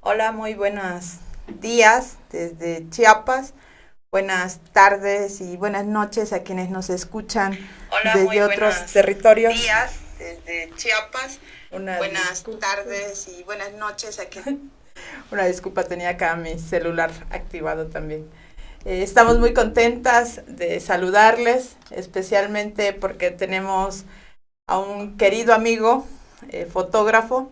Hola, muy buenos días desde Chiapas. Buenas tardes y buenas noches a quienes nos escuchan Hola, muy desde otros buenos territorios. días desde Chiapas. Buenas tardes y buenas noches a quienes... Una disculpa, tenía acá mi celular activado también. Estamos muy contentas de saludarles, especialmente porque tenemos a un querido amigo, fotógrafo,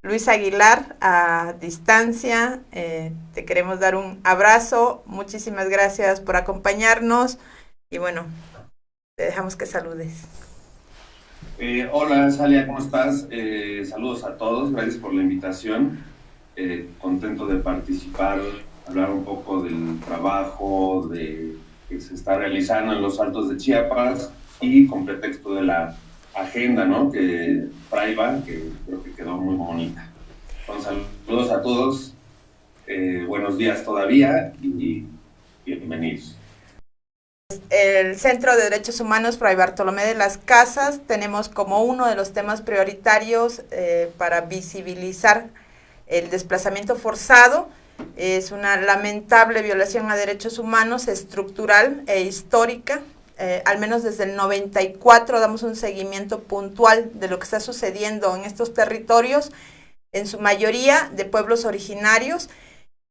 Luis Aguilar, a distancia. Te queremos dar un abrazo. Muchísimas gracias por acompañarnos. Y bueno, te dejamos que saludes. Hola, Salia, ¿cómo estás? Saludos a todos, gracias por la invitación. Contento de participar, hablar un poco del trabajo que se está realizando en los Altos de Chiapas y con pretexto de la agenda, ¿no? Que Fraiba, que creo que quedó muy bonita. Entonces, saludos a todos, buenos días todavía y bienvenidos. El Centro de Derechos Humanos Fray Bartolomé de las Casas tenemos como uno de los temas prioritarios para visibilizar el desplazamiento forzado. Es una lamentable violación a derechos humanos estructural e histórica. Al menos desde el 94 damos un seguimiento puntual de lo que está sucediendo en estos territorios, en su mayoría de pueblos originarios.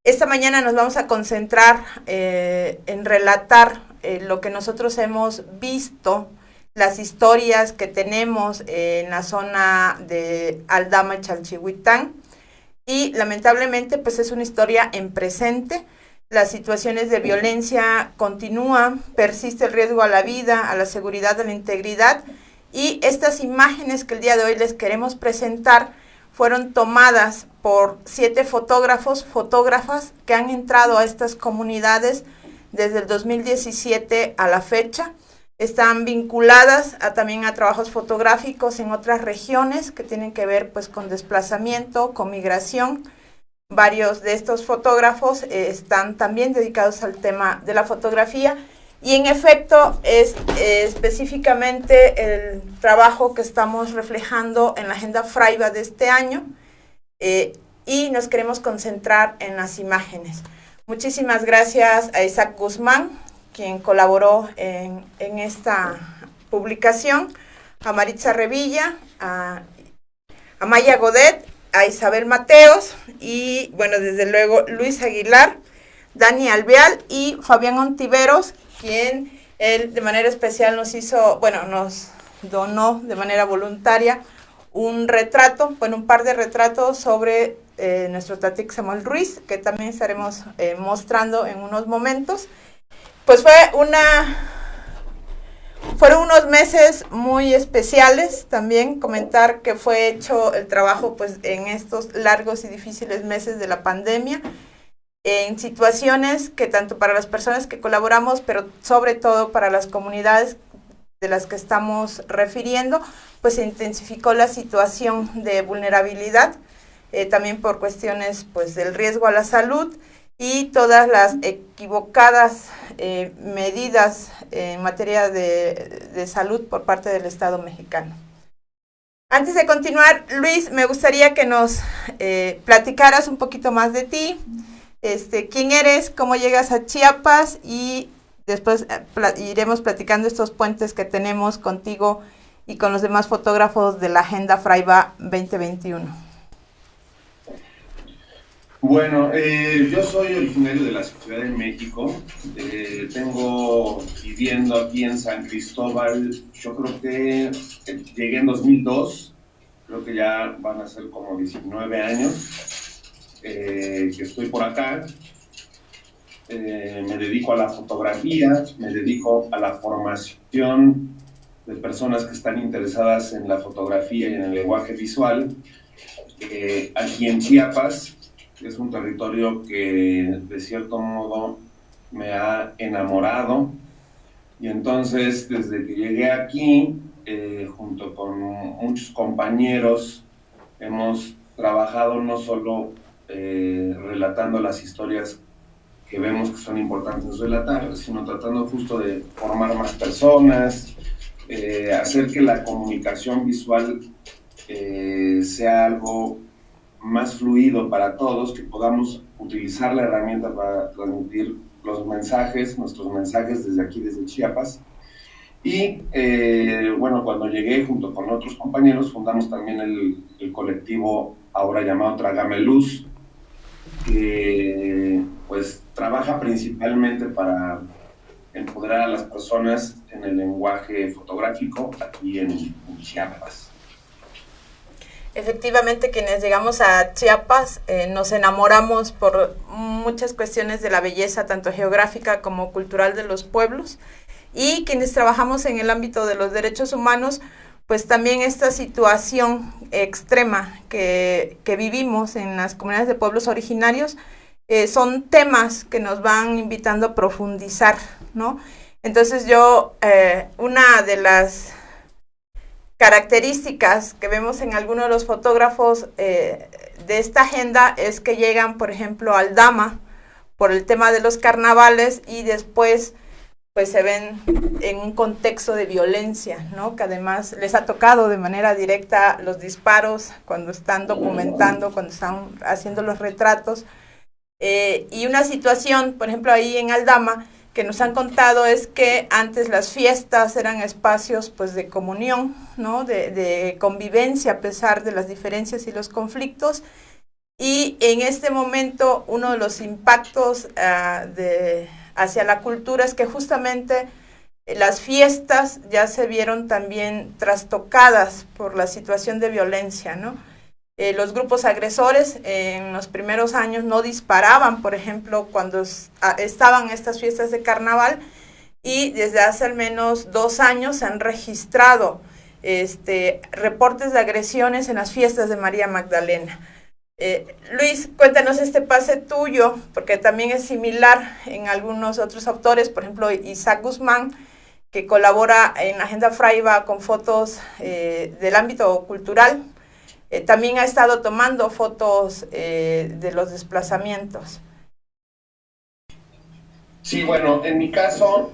Esta mañana nos vamos a concentrar en relatar lo que nosotros hemos visto, las historias que tenemos en la zona de Aldama y Chalchihuitán, y lamentablemente pues es una historia en presente. Las situaciones de violencia continúan, persiste el riesgo a la vida, a la seguridad, a la integridad, y estas imágenes que el día de hoy les queremos presentar fueron tomadas por 7 fotógrafos, fotógrafas que han entrado a estas comunidades desde el 2017 a la fecha. Están vinculadas también a trabajos fotográficos en otras regiones que tienen que ver pues con desplazamiento, con migración. Varios de estos fotógrafos están también dedicados al tema de la fotografía, y en efecto es específicamente el trabajo que estamos reflejando en la agenda Fraiba de este año, eh, y nos queremos concentrar en las imágenes. Muchísimas gracias a Isaac Guzmán, quien colaboró en esta publicación, a Maritza Revilla, a Maya Godet, a Isabel Mateos y, bueno, desde luego Luis Aguilar, Dani Alveal y Fabián Ontiveros, quien él de manera especial nos hizo, bueno, nos donó de manera voluntaria un retrato, bueno, un par de retratos sobre nuestro Tatic Samuel Ruiz, que también estaremos mostrando en unos momentos. Pues fueron unos meses muy especiales. También comentar que fue hecho el trabajo pues en estos largos y difíciles meses de la pandemia, en situaciones que tanto para las personas que colaboramos, pero sobre todo para las comunidades de las que estamos refiriendo, pues se intensificó la situación de vulnerabilidad, también por cuestiones pues del riesgo a la salud y todas las equivocadas medidas en materia de salud por parte del Estado mexicano. Antes de continuar, Luis, me gustaría que nos platicaras un poquito más de ti, quién eres, cómo llegas a Chiapas, y después iremos platicando estos puentes que tenemos contigo y con los demás fotógrafos de la Agenda Fraiba 2021. Bueno, yo soy originario de la Ciudad de México. Tengo viviendo aquí en San Cristóbal, yo creo que llegué en 2002, creo que ya van a ser como 19 años que estoy por acá. Me dedico a la fotografía, me dedico a la formación de personas que están interesadas en la fotografía y en el lenguaje visual. Aquí en Chiapas es un territorio que de cierto modo me ha enamorado, y entonces desde que llegué aquí, junto con muchos compañeros, hemos trabajado no solo relatando las historias que vemos que son importantes relatar, sino tratando justo de formar más personas, hacer que la comunicación visual sea algo más fluido para todos, que podamos utilizar la herramienta para transmitir los mensajes, nuestros mensajes desde aquí, desde Chiapas. Y bueno, cuando llegué junto con otros compañeros, fundamos también el colectivo ahora llamado Trágame Luz, que pues trabaja principalmente para empoderar a las personas en el lenguaje fotográfico aquí en Chiapas. Efectivamente, quienes llegamos a Chiapas nos enamoramos por muchas cuestiones de la belleza, tanto geográfica como cultural de los pueblos, y quienes trabajamos en el ámbito de los derechos humanos, pues también esta situación extrema que vivimos en las comunidades de pueblos originarios son temas que nos van invitando a profundizar, ¿no? Entonces una de las características que vemos en algunos de los fotógrafos de esta agenda es que llegan, por ejemplo, a Aldama por el tema de los carnavales y después pues se ven en un contexto de violencia, ¿no? Que además les ha tocado de manera directa los disparos cuando están documentando, cuando están haciendo los retratos. Y una situación, por ejemplo, ahí en Aldama, que nos han contado es que antes las fiestas eran espacios pues de comunión, ¿no? De convivencia a pesar de las diferencias y los conflictos, y en este momento uno de los impactos hacia la cultura es que justamente las fiestas ya se vieron también trastocadas por la situación de violencia, ¿no? Los grupos agresores en los primeros años no disparaban, por ejemplo, cuando estaban estas fiestas de carnaval, y desde hace al menos 2 años se han registrado reportes de agresiones en las fiestas de María Magdalena. Luis, cuéntanos este pase tuyo, porque también es similar en algunos otros autores, por ejemplo, Isaac Guzmán, que colabora en Agenda Fraiba con fotos del ámbito cultural. También ha estado tomando fotos de los desplazamientos. Sí, bueno, en mi caso,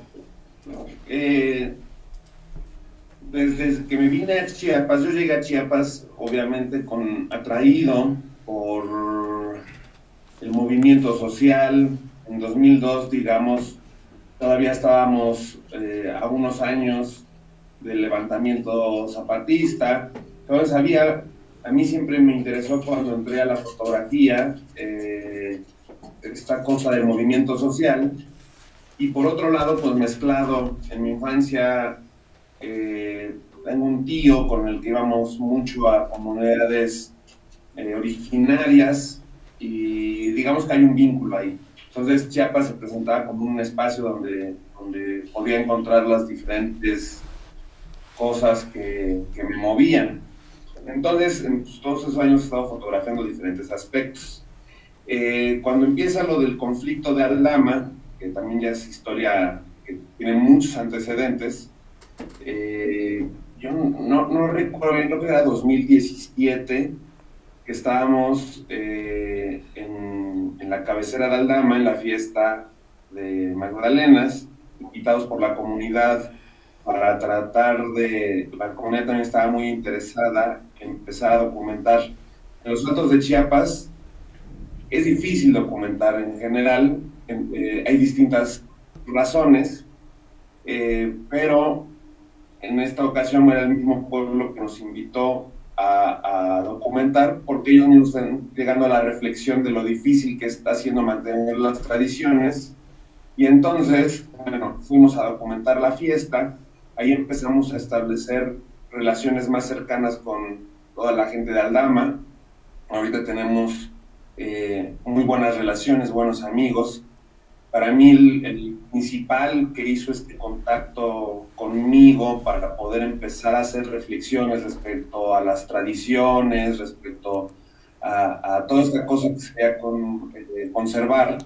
desde que me vine a Chiapas, yo llegué a Chiapas obviamente atraído por el movimiento social. En 2002, digamos, todavía estábamos a unos años del levantamiento zapatista. Entonces a mí siempre me interesó cuando entré a la fotografía esta cosa del movimiento social, y por otro lado, pues mezclado en mi infancia, tengo un tío con el que íbamos mucho a comunidades originarias, y digamos que hay un vínculo ahí. Entonces Chiapas se presentaba como un espacio donde podía encontrar las diferentes cosas que me movían. Entonces, en todos esos años he estado fotografiando diferentes aspectos. Cuando empieza lo del conflicto de Aldama, que también ya es historia que tiene muchos antecedentes, yo no recuerdo bien, creo que era 2017, que estábamos en la cabecera de Aldama, en la fiesta de Magdalenas, invitados por la comunidad para la comunidad también estaba muy interesada en empezar a documentar. En los Altos de Chiapas es difícil documentar en general, hay distintas razones, pero en esta ocasión era el mismo pueblo que nos invitó a documentar, porque ellos nos están llegando a la reflexión de lo difícil que está haciendo mantener las tradiciones. Y entonces, bueno, fuimos a documentar la fiesta. Ahí empezamos a establecer relaciones más cercanas con toda la gente de Aldama. Ahorita tenemos muy buenas relaciones, buenos amigos. Para mí el principal que hizo este contacto conmigo para poder empezar a hacer reflexiones respecto a las tradiciones, respecto a toda esta cosa que se quería conservar,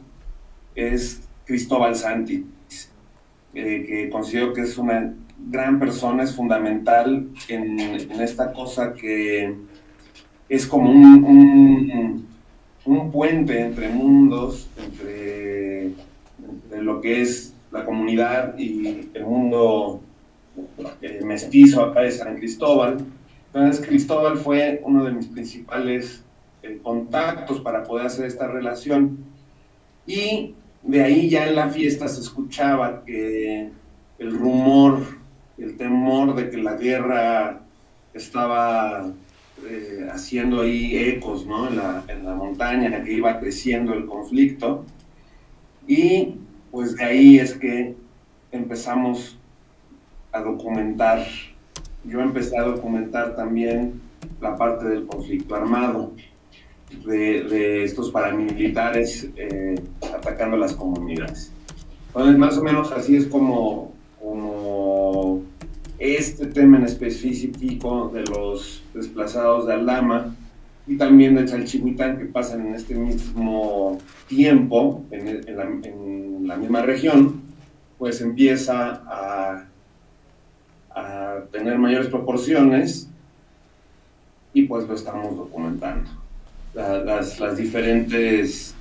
es Cristóbal Santi, que considero que es una gran persona, es fundamental en esta cosa que es como un puente entre mundos, entre lo que es la comunidad y el mundo mestizo acá de San Cristóbal. Entonces Cristóbal fue uno de mis principales contactos para poder hacer esta relación. Y de ahí ya en la fiesta se escuchaba que el rumor, el temor de que la guerra estaba haciendo ahí ecos, ¿no? En la montaña, que iba creciendo el conflicto. Y pues de ahí es que empezamos a documentar. Yo empecé a documentar también la parte del conflicto armado, de estos paramilitares atacando las comunidades. Entonces, más o menos así es como este tema en específico de los desplazados de Aldama y también de Chalchihuitán, que pasan en este mismo tiempo, en la misma región, pues empieza a tener mayores proporciones y pues lo estamos documentando. Las diferentes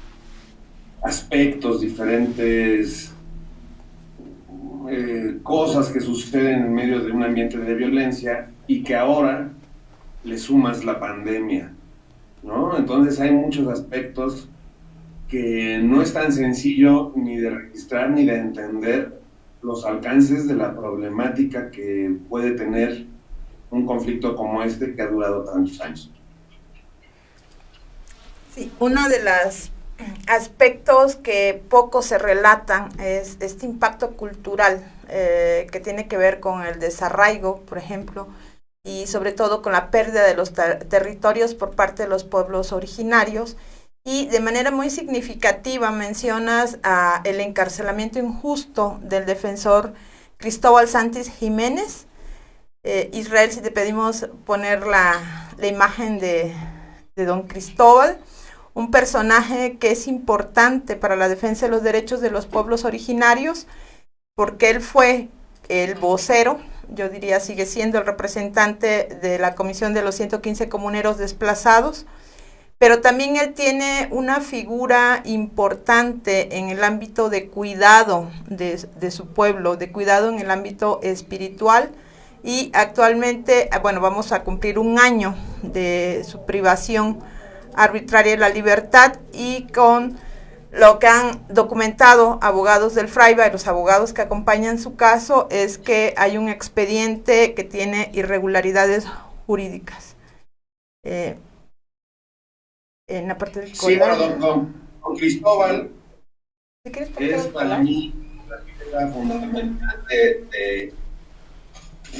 aspectos, diferentes cosas que suceden en medio de un ambiente de violencia y que ahora le sumas la pandemia, ¿no? Entonces hay muchos aspectos que no es tan sencillo ni de registrar ni de entender los alcances de la problemática que puede tener un conflicto como este que ha durado tantos años. Sí, uno de los aspectos que poco se relatan es este impacto cultural que tiene que ver con el desarraigo, por ejemplo, y sobre todo con la pérdida de los territorios por parte de los pueblos originarios. Y de manera muy significativa mencionas el encarcelamiento injusto del defensor Cristóbal Santis Jiménez. Israel, si te pedimos poner la imagen de don Cristóbal, un personaje que es importante para la defensa de los derechos de los pueblos originarios, porque él fue el vocero, yo diría sigue siendo el representante de la Comisión de los 115 Comuneros Desplazados, pero también él tiene una figura importante en el ámbito de cuidado de su pueblo, de cuidado en el ámbito espiritual, y actualmente, bueno, vamos a cumplir un año de su privación arbitraria de la libertad, y con lo que han documentado abogados del Fraiba y los abogados que acompañan su caso es que hay un expediente que tiene irregularidades jurídicas. En la parte del sí, bueno, don Cristóbal es para mí la figura fundamental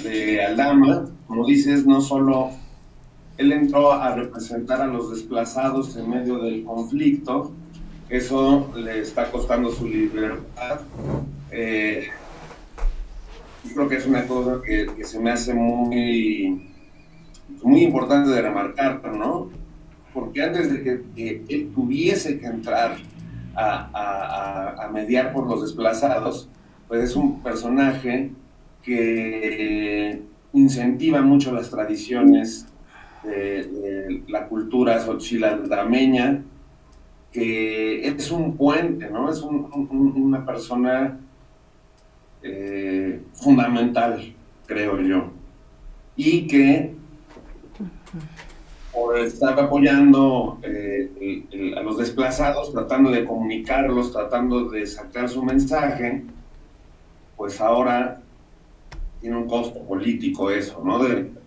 de Aldama. Como dices, no solo él entró a representar a los desplazados en medio del conflicto, eso le está costando su libertad. Yo creo que es una cosa que se me hace muy importante de remarcar, ¿no? Porque antes de que él tuviese que entrar a mediar por los desplazados, pues es un personaje que incentiva mucho las tradiciones de la cultura xochilaldameña, que es un puente, ¿no? Es una persona fundamental, creo yo, y que por estar apoyando a los desplazados, tratando de comunicarlos, tratando de sacar su mensaje, pues ahora tiene un costo político eso, ¿no?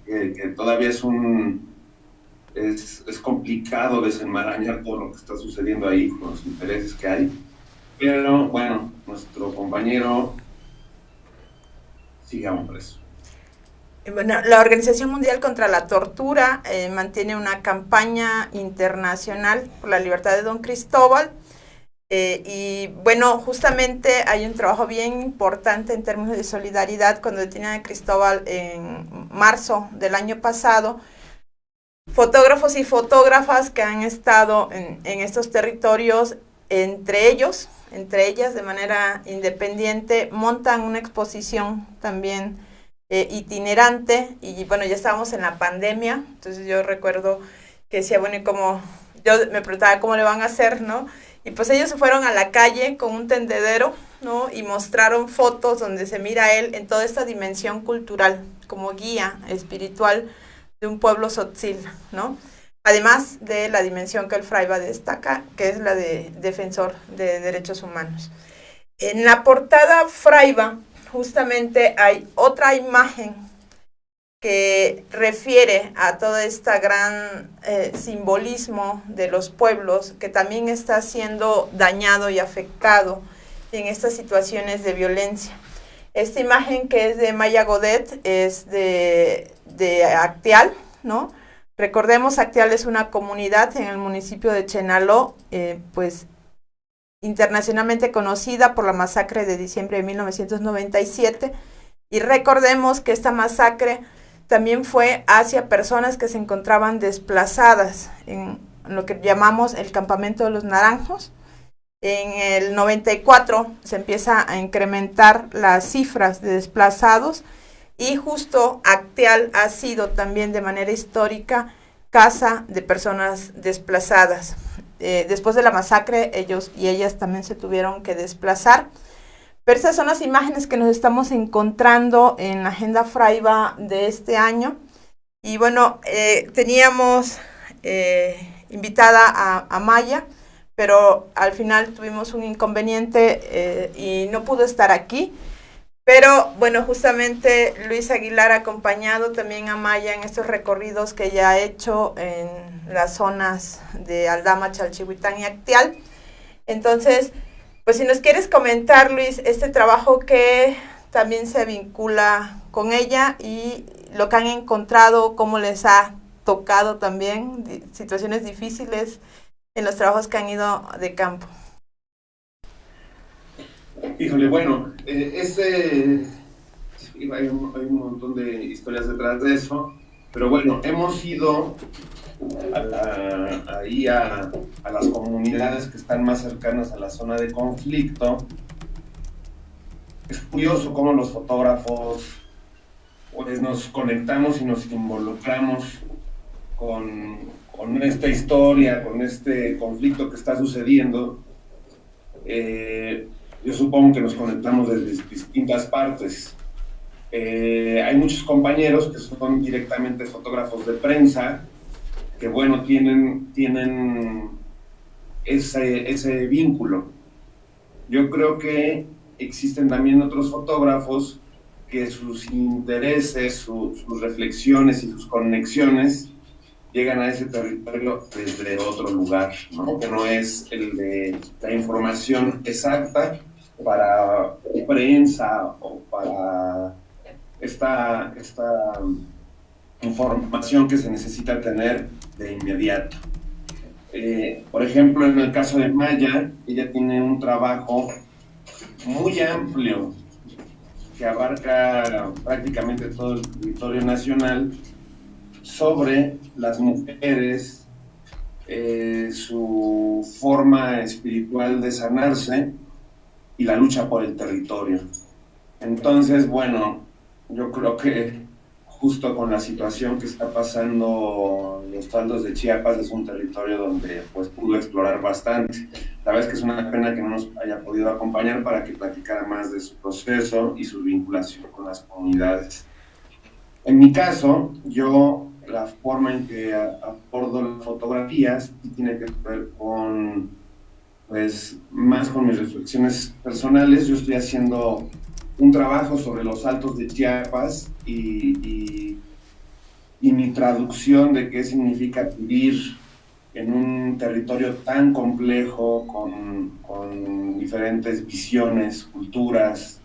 Que todavía es complicado desenmarañar todo lo que está sucediendo ahí con los intereses que hay. Pero bueno, nuestro compañero sigue aún preso. Bueno, la Organización Mundial contra la Tortura mantiene una campaña internacional por la libertad de don Cristóbal. Y bueno, justamente hay un trabajo bien importante en términos de solidaridad cuando detienen a Cristóbal en marzo del año pasado. Fotógrafos y fotógrafas que han estado en estos territorios, entre ellas de manera independiente, montan una exposición también itinerante. Y bueno, ya estábamos en la pandemia, entonces yo recuerdo que decía, bueno, y como yo me preguntaba cómo le van a hacer, ¿no? Y pues ellos se fueron a la calle con un tendedero, ¿no? Y mostraron fotos donde se mira a él en toda esta dimensión cultural, como guía espiritual de un pueblo tzotzil, ¿no? además de la dimensión que el Fraiba destaca, que es la de defensor de derechos humanos. En la portada Fraiba justamente hay otra imagen que refiere a todo este gran simbolismo de los pueblos que también está siendo dañado y afectado en estas situaciones de violencia. Esta imagen, que es de Maya Godet, es de Acteal, ¿no? Recordemos, Acteal es una comunidad en el municipio de Chenaló, pues internacionalmente conocida por la masacre de diciembre de 1997, y recordemos que esta masacre también fue hacia personas que se encontraban desplazadas en lo que llamamos el campamento de los naranjos. En el 94 se empieza a incrementar las cifras de desplazados, y justo Acteal ha sido también de manera histórica casa de personas desplazadas. Después de la masacre, ellos y ellas también se tuvieron que desplazar. Pero estas son las imágenes que nos estamos encontrando en la Agenda Fraiba de este año. Y bueno, teníamos invitada a Maya, pero al final tuvimos un inconveniente y no pudo estar aquí. Pero bueno, justamente Luis Aguilar ha acompañado también a Maya en estos recorridos que ella ha hecho en las zonas de Aldama, Chalchihuitán y Acteal. Entonces, pues si nos quieres comentar, Luis, este trabajo que también se vincula con ella y lo que han encontrado, cómo les ha tocado también situaciones difíciles en los trabajos que han ido de campo. Híjole, bueno, hay un montón de historias detrás de eso, pero bueno, hemos ido ahí a las comunidades que están más cercanas a la zona de conflicto. Es curioso cómo los fotógrafos pues nos conectamos y nos involucramos con esta historia, con este conflicto que está sucediendo. Yo supongo que nos conectamos desde distintas partes. Hay muchos compañeros que son directamente fotógrafos de prensa, que bueno, tienen ese vínculo. Yo creo que existen también otros fotógrafos que sus intereses, sus reflexiones y sus conexiones llegan a ese territorio desde otro lugar, ¿no? Que no es el de la información exacta para prensa o para esta información que se necesita tener de inmediato. Por ejemplo, en el caso de Maya, ella tiene un trabajo muy amplio que abarca prácticamente todo el territorio nacional sobre las mujeres, su forma espiritual de sanarse y la lucha por el territorio. Entonces, bueno, yo creo que justo con la situación que está pasando en los Altos de Chiapas, es un territorio donde pues pudo explorar bastante. La verdad es que es una pena que no nos haya podido acompañar para que platicara más de su proceso y su vinculación con las comunidades. En mi caso, yo la forma en que abordo las fotografías tiene que ver con, pues, más con mis reflexiones personales. Yo estoy haciendo un trabajo sobre los Altos de Chiapas y mi traducción de qué significa vivir en un territorio tan complejo, con diferentes visiones, culturas.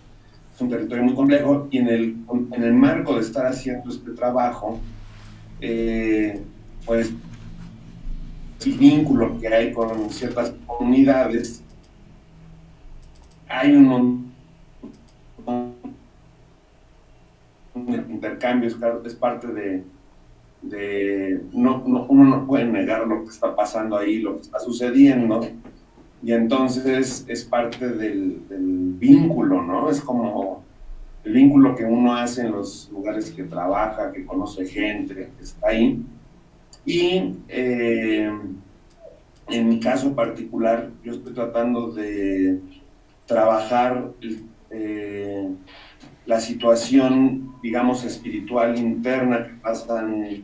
Es un territorio muy complejo, y en el marco de estar haciendo este trabajo, pues el vínculo que hay con ciertas comunidades, hay un montón de intercambios, es parte uno no puede negar lo que está pasando ahí, lo que está sucediendo, y entonces es parte del vínculo, ¿no? Es como el vínculo que uno hace en los lugares que trabaja, que conoce gente, que está ahí. Y en mi caso particular, yo estoy tratando de trabajar la situación, digamos, espiritual interna que pasan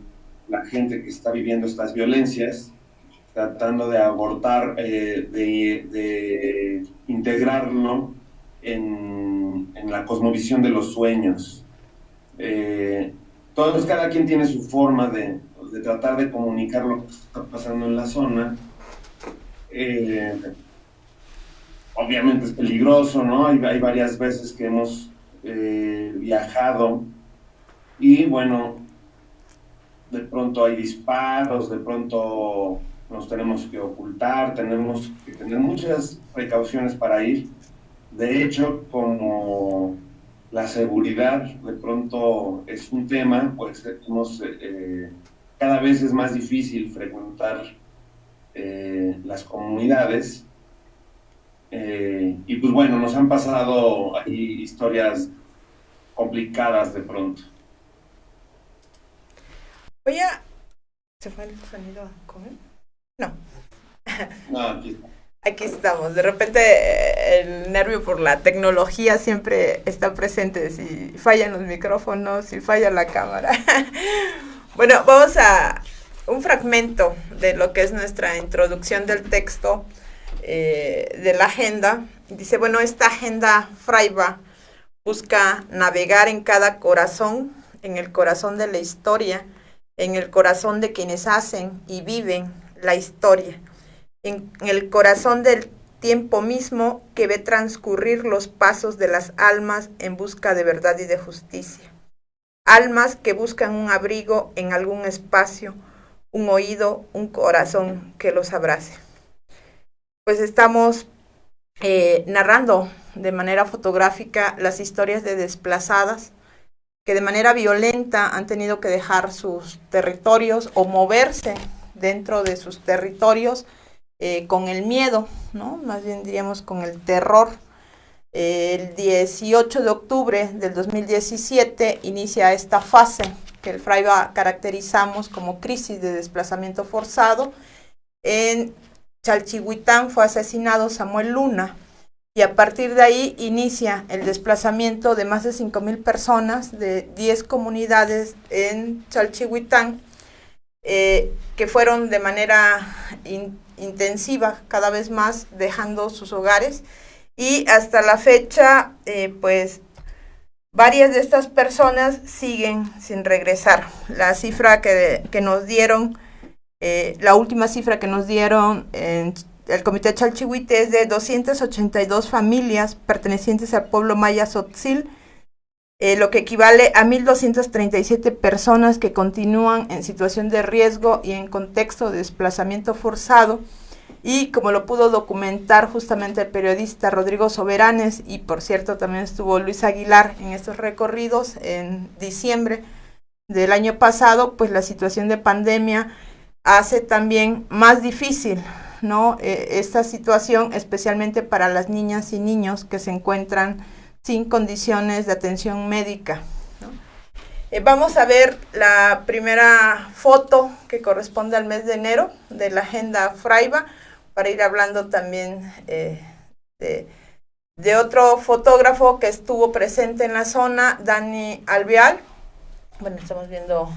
la gente que está viviendo estas violencias, tratando de abordar, de integrarlo en la cosmovisión de los sueños. Entonces cada quien tiene su forma de tratar de comunicar lo que está pasando en la zona. Obviamente es peligroso, ¿no? Hay varias veces que hemos viajado y bueno, de pronto hay disparos, de pronto nos tenemos que ocultar, tenemos que tener muchas precauciones para ir. De hecho, como la seguridad de pronto es un tema, pues cada vez es más difícil frecuentar las comunidades. Y pues bueno, nos han pasado ahí historias complicadas de pronto. Voy a... ¿Se fue el sonido a comer? No. No, aquí está. Aquí estamos. De repente el nervio por la tecnología siempre está presente. Si fallan los micrófonos, si falla la cámara. Bueno, vamos a un fragmento de lo que es nuestra introducción del texto de la agenda. Dice, bueno, esta agenda Fraiba busca navegar en cada corazón, en el corazón de la historia, en el corazón de quienes hacen y viven la historia, en el corazón del tiempo mismo que ve transcurrir los pasos de las almas en busca de verdad y de justicia. Almas que buscan un abrigo en algún espacio, un oído, un corazón que los abrace. Pues estamos narrando de manera fotográfica las historias de desplazadas que de manera violenta han tenido que dejar sus territorios o moverse dentro de sus territorios con el miedo, ¿no? Más bien diríamos con el terror. El 18 de octubre del 2017 inicia esta fase que el Fraiba caracterizamos como crisis de desplazamiento forzado. En Chalchihuitán fue asesinado Samuel Luna y a partir de ahí inicia el desplazamiento de más de 5,000 personas de 10 comunidades en Chalchihuitán que fueron de manera intensiva cada vez más dejando sus hogares y hasta la fecha pues varias de estas personas siguen sin regresar. La cifra que nos dieron, la última cifra que nos dieron en el Comité Chalchihuite es de 282 familias pertenecientes al pueblo maya Tzotzil, lo que equivale a 1,237 personas que continúan en situación de riesgo y en contexto de desplazamiento forzado. Y como lo pudo documentar justamente el periodista Rodrigo Soberanes, y por cierto también estuvo Luis Aguilar en estos recorridos en diciembre del año pasado, pues la situación de pandemia hace también más difícil, ¿no? Esta situación, especialmente para las niñas y niños que se encuentran sin condiciones de atención médica, ¿no? Vamos a ver la primera foto que corresponde al mes de enero de la agenda Fraiba, para ir hablando también de otro fotógrafo que estuvo presente en la zona, Dani Albial. Bueno, estamos viendo...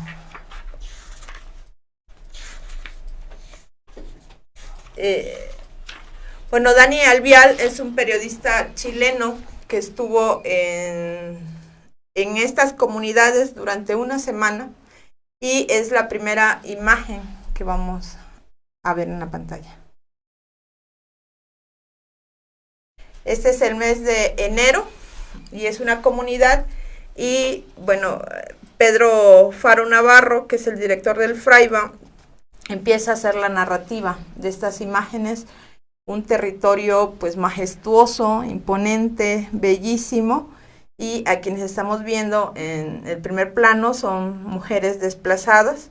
bueno, Dani Albial es un periodista chileno que estuvo en estas comunidades durante una semana y es la primera imagen que vamos a ver en la pantalla. Este es el mes de enero y es una comunidad y bueno, Pedro Faro Navarro, que es el director del Fraiba, empieza a hacer la narrativa de estas imágenes, un territorio pues majestuoso, imponente, bellísimo, y a quienes estamos viendo en el primer plano son mujeres desplazadas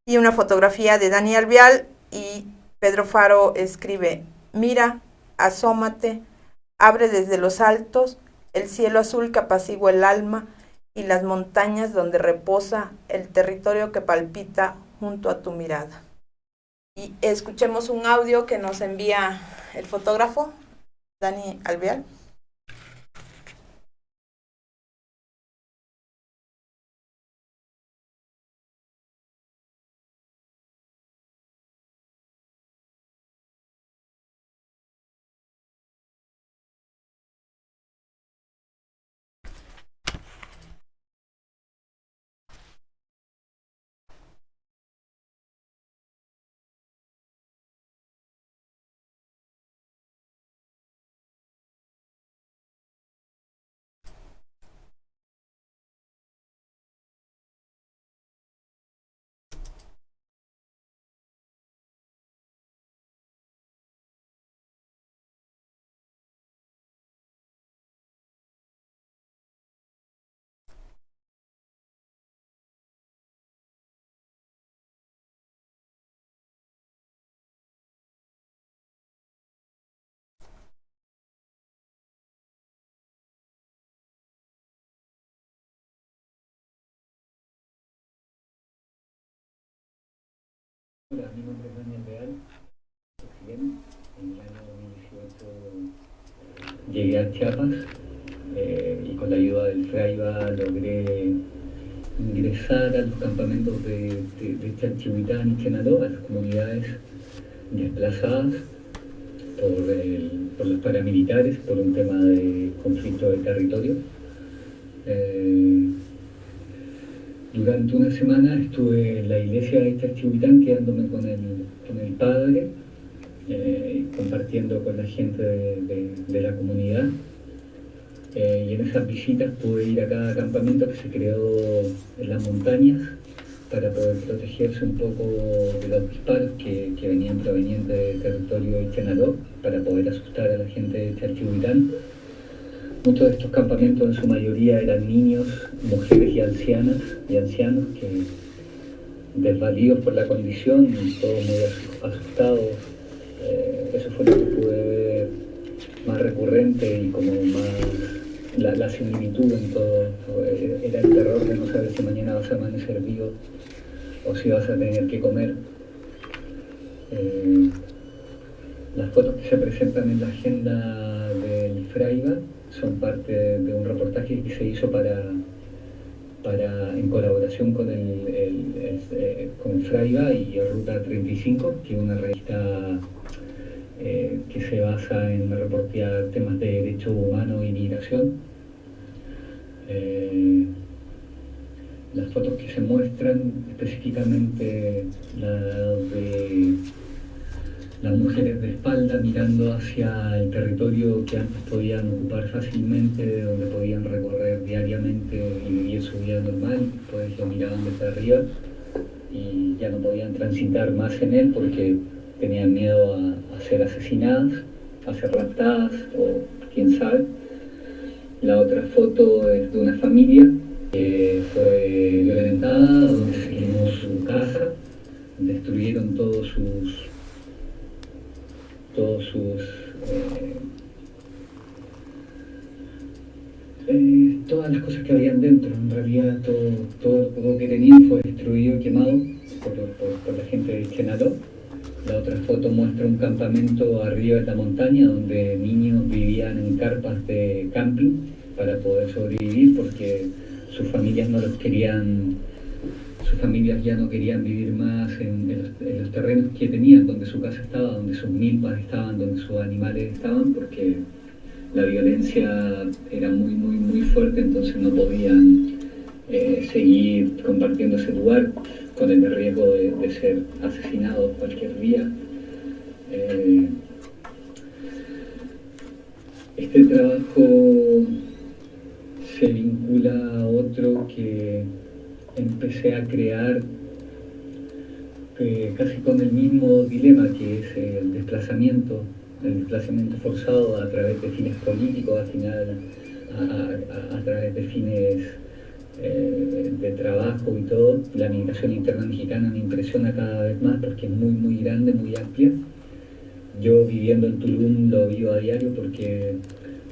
y una fotografía de Dani Albial y Pedro Faro escribe: mira, asómate, abre desde los altos el cielo azul que apacigua el alma y las montañas donde reposa el territorio que palpita junto a tu mirada. Y escuchemos un audio que nos envía el fotógrafo Dani Albial. Hola, mi nombre es Daniel Leal, bien. En el año 2018 llegué a Chiapas y con la ayuda del FRAIBA logré ingresar a los campamentos de Chalchihuitán y Chenaló, a las comunidades desplazadas por los paramilitares por un tema de conflicto de territorio. Eh, Durante una semana estuve en la iglesia de Chalchihuitán quedándome con el padre, compartiendo con la gente de la comunidad. Y en esas visitas pude ir a cada campamento que se creó en las montañas para poder protegerse un poco de los disparos que venían provenientes del territorio de Chenaló, para poder asustar a la gente de Chalchihuitán. Muchos de estos campamentos en su mayoría eran niños, mujeres y ancianos que, desvalidos por la condición, todos muy asustados. Eso fue lo que pude ver más recurrente y como más la similitud en todo. Era el terror de no saber si mañana vas a amanecer vivo o si vas a tener que comer. Las fotos que se presentan en la agenda del FRAIBA son parte de un reportaje que se hizo en colaboración con con FRAIBA y Ruta 35, que es una revista que se basa en reportear temas de derechos humanos y migración. Las fotos que se muestran, específicamente la de las mujeres de espalda mirando hacia el territorio que antes podían ocupar fácilmente, donde podían recorrer diariamente y vivir su vida normal, pues lo miraban desde arriba y ya no podían transitar más en él porque tenían miedo a ser asesinadas, a ser raptadas o quién sabe. La otra foto es de una familia que fue violentada, donde se quemó su casa, destruyeron todas las cosas que habían dentro. En realidad todo lo que tenían fue destruido y quemado por la gente de Chenaló. La otra foto muestra un campamento arriba de la montaña donde niños vivían en carpas de camping para poder sobrevivir porque sus familias no los querían, sus familias ya no querían vivir más en los terrenos que tenían, donde su casa estaba, donde sus milpas estaban, donde sus animales estaban, porque la violencia era muy fuerte, entonces no podían seguir compartiendo ese lugar con el riesgo de ser asesinados cualquier día. Este trabajo se vincula a otro que empecé a crear casi con el mismo dilema, que es el desplazamiento forzado a través de fines políticos, a través de fines de trabajo y todo. La migración interna mexicana me impresiona cada vez más porque es muy grande, muy amplia. Yo viviendo en Tulum lo vivo a diario porque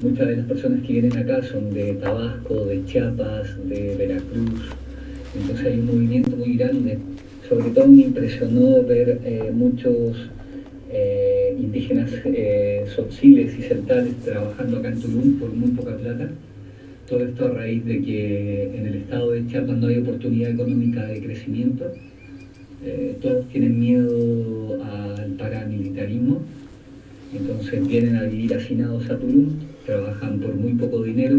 muchas de las personas que vienen acá son de Tabasco, de Chiapas, de Veracruz. Entonces hay un movimiento muy grande. Sobre todo me impresionó ver muchos indígenas tzotziles y celtales trabajando acá en Tulum por muy poca plata. Todo esto a raíz de que en el estado de Chiapas no hay oportunidad económica de crecimiento. Todos tienen miedo al paramilitarismo, entonces vienen a vivir hacinados a Tulum, trabajan por muy poco dinero.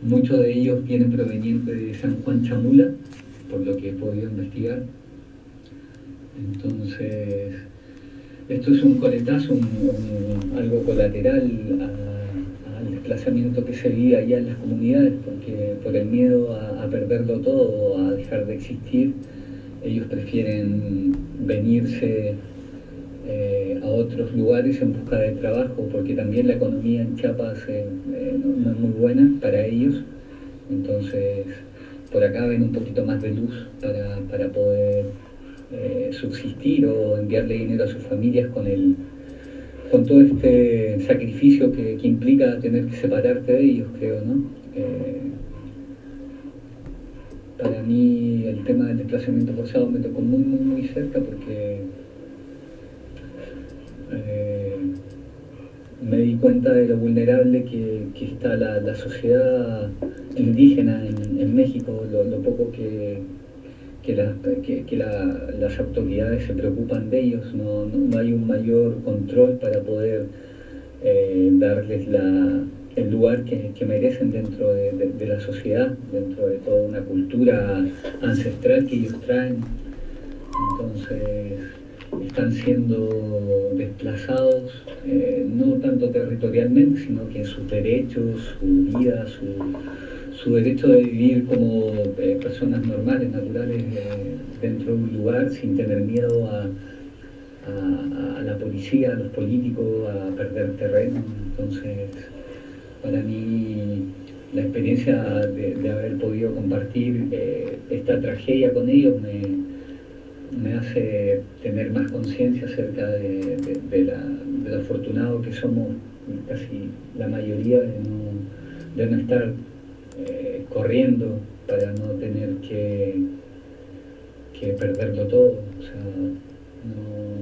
Muchos de ellos vienen provenientes de San Juan Chamula, por lo que he podido investigar. Entonces, esto es un coletazo, algo colateral al desplazamiento que se vive allá en las comunidades, porque por el miedo a perderlo todo, a dejar de existir, ellos prefieren venirse a otros lugares en busca de trabajo, porque también la economía en Chiapas no es muy buena para ellos. Entonces, por acá ven un poquito más de luz para poder subsistir o enviarle dinero a sus familias con todo este sacrificio que implica tener que separarte de ellos, creo, ¿no? Para mí el tema del desplazamiento forzado me tocó muy, muy, muy cerca porque me di cuenta de lo vulnerable que está la sociedad indígena en México, lo poco las autoridades se preocupan de ellos, no hay un mayor control para poder darles el lugar que merecen dentro de la sociedad, dentro de toda una cultura ancestral que ellos traen. Entonces están siendo desplazados, no tanto territorialmente, sino que sus derechos, su vida, su derecho de vivir como personas normales, naturales, dentro de un lugar sin tener miedo a la policía, a los políticos, a perder terreno. Entonces, para mí, la experiencia de haber podido compartir esta tragedia con ellos me hace tener más conciencia acerca de lo afortunado que somos, casi la mayoría, de no estar corriendo para no tener que perderlo todo. O sea, no.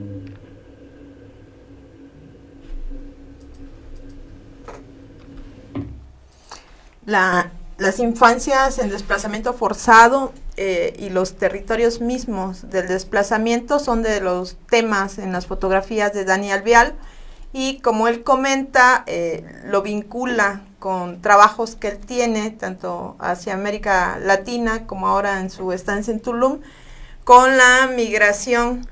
Las infancias en desplazamiento forzado y los territorios mismos del desplazamiento son de los temas en las fotografías de Dani Alvear, y como él comenta, lo vincula con trabajos que él tiene tanto hacia América Latina como ahora en su estancia en Tulum, con la migración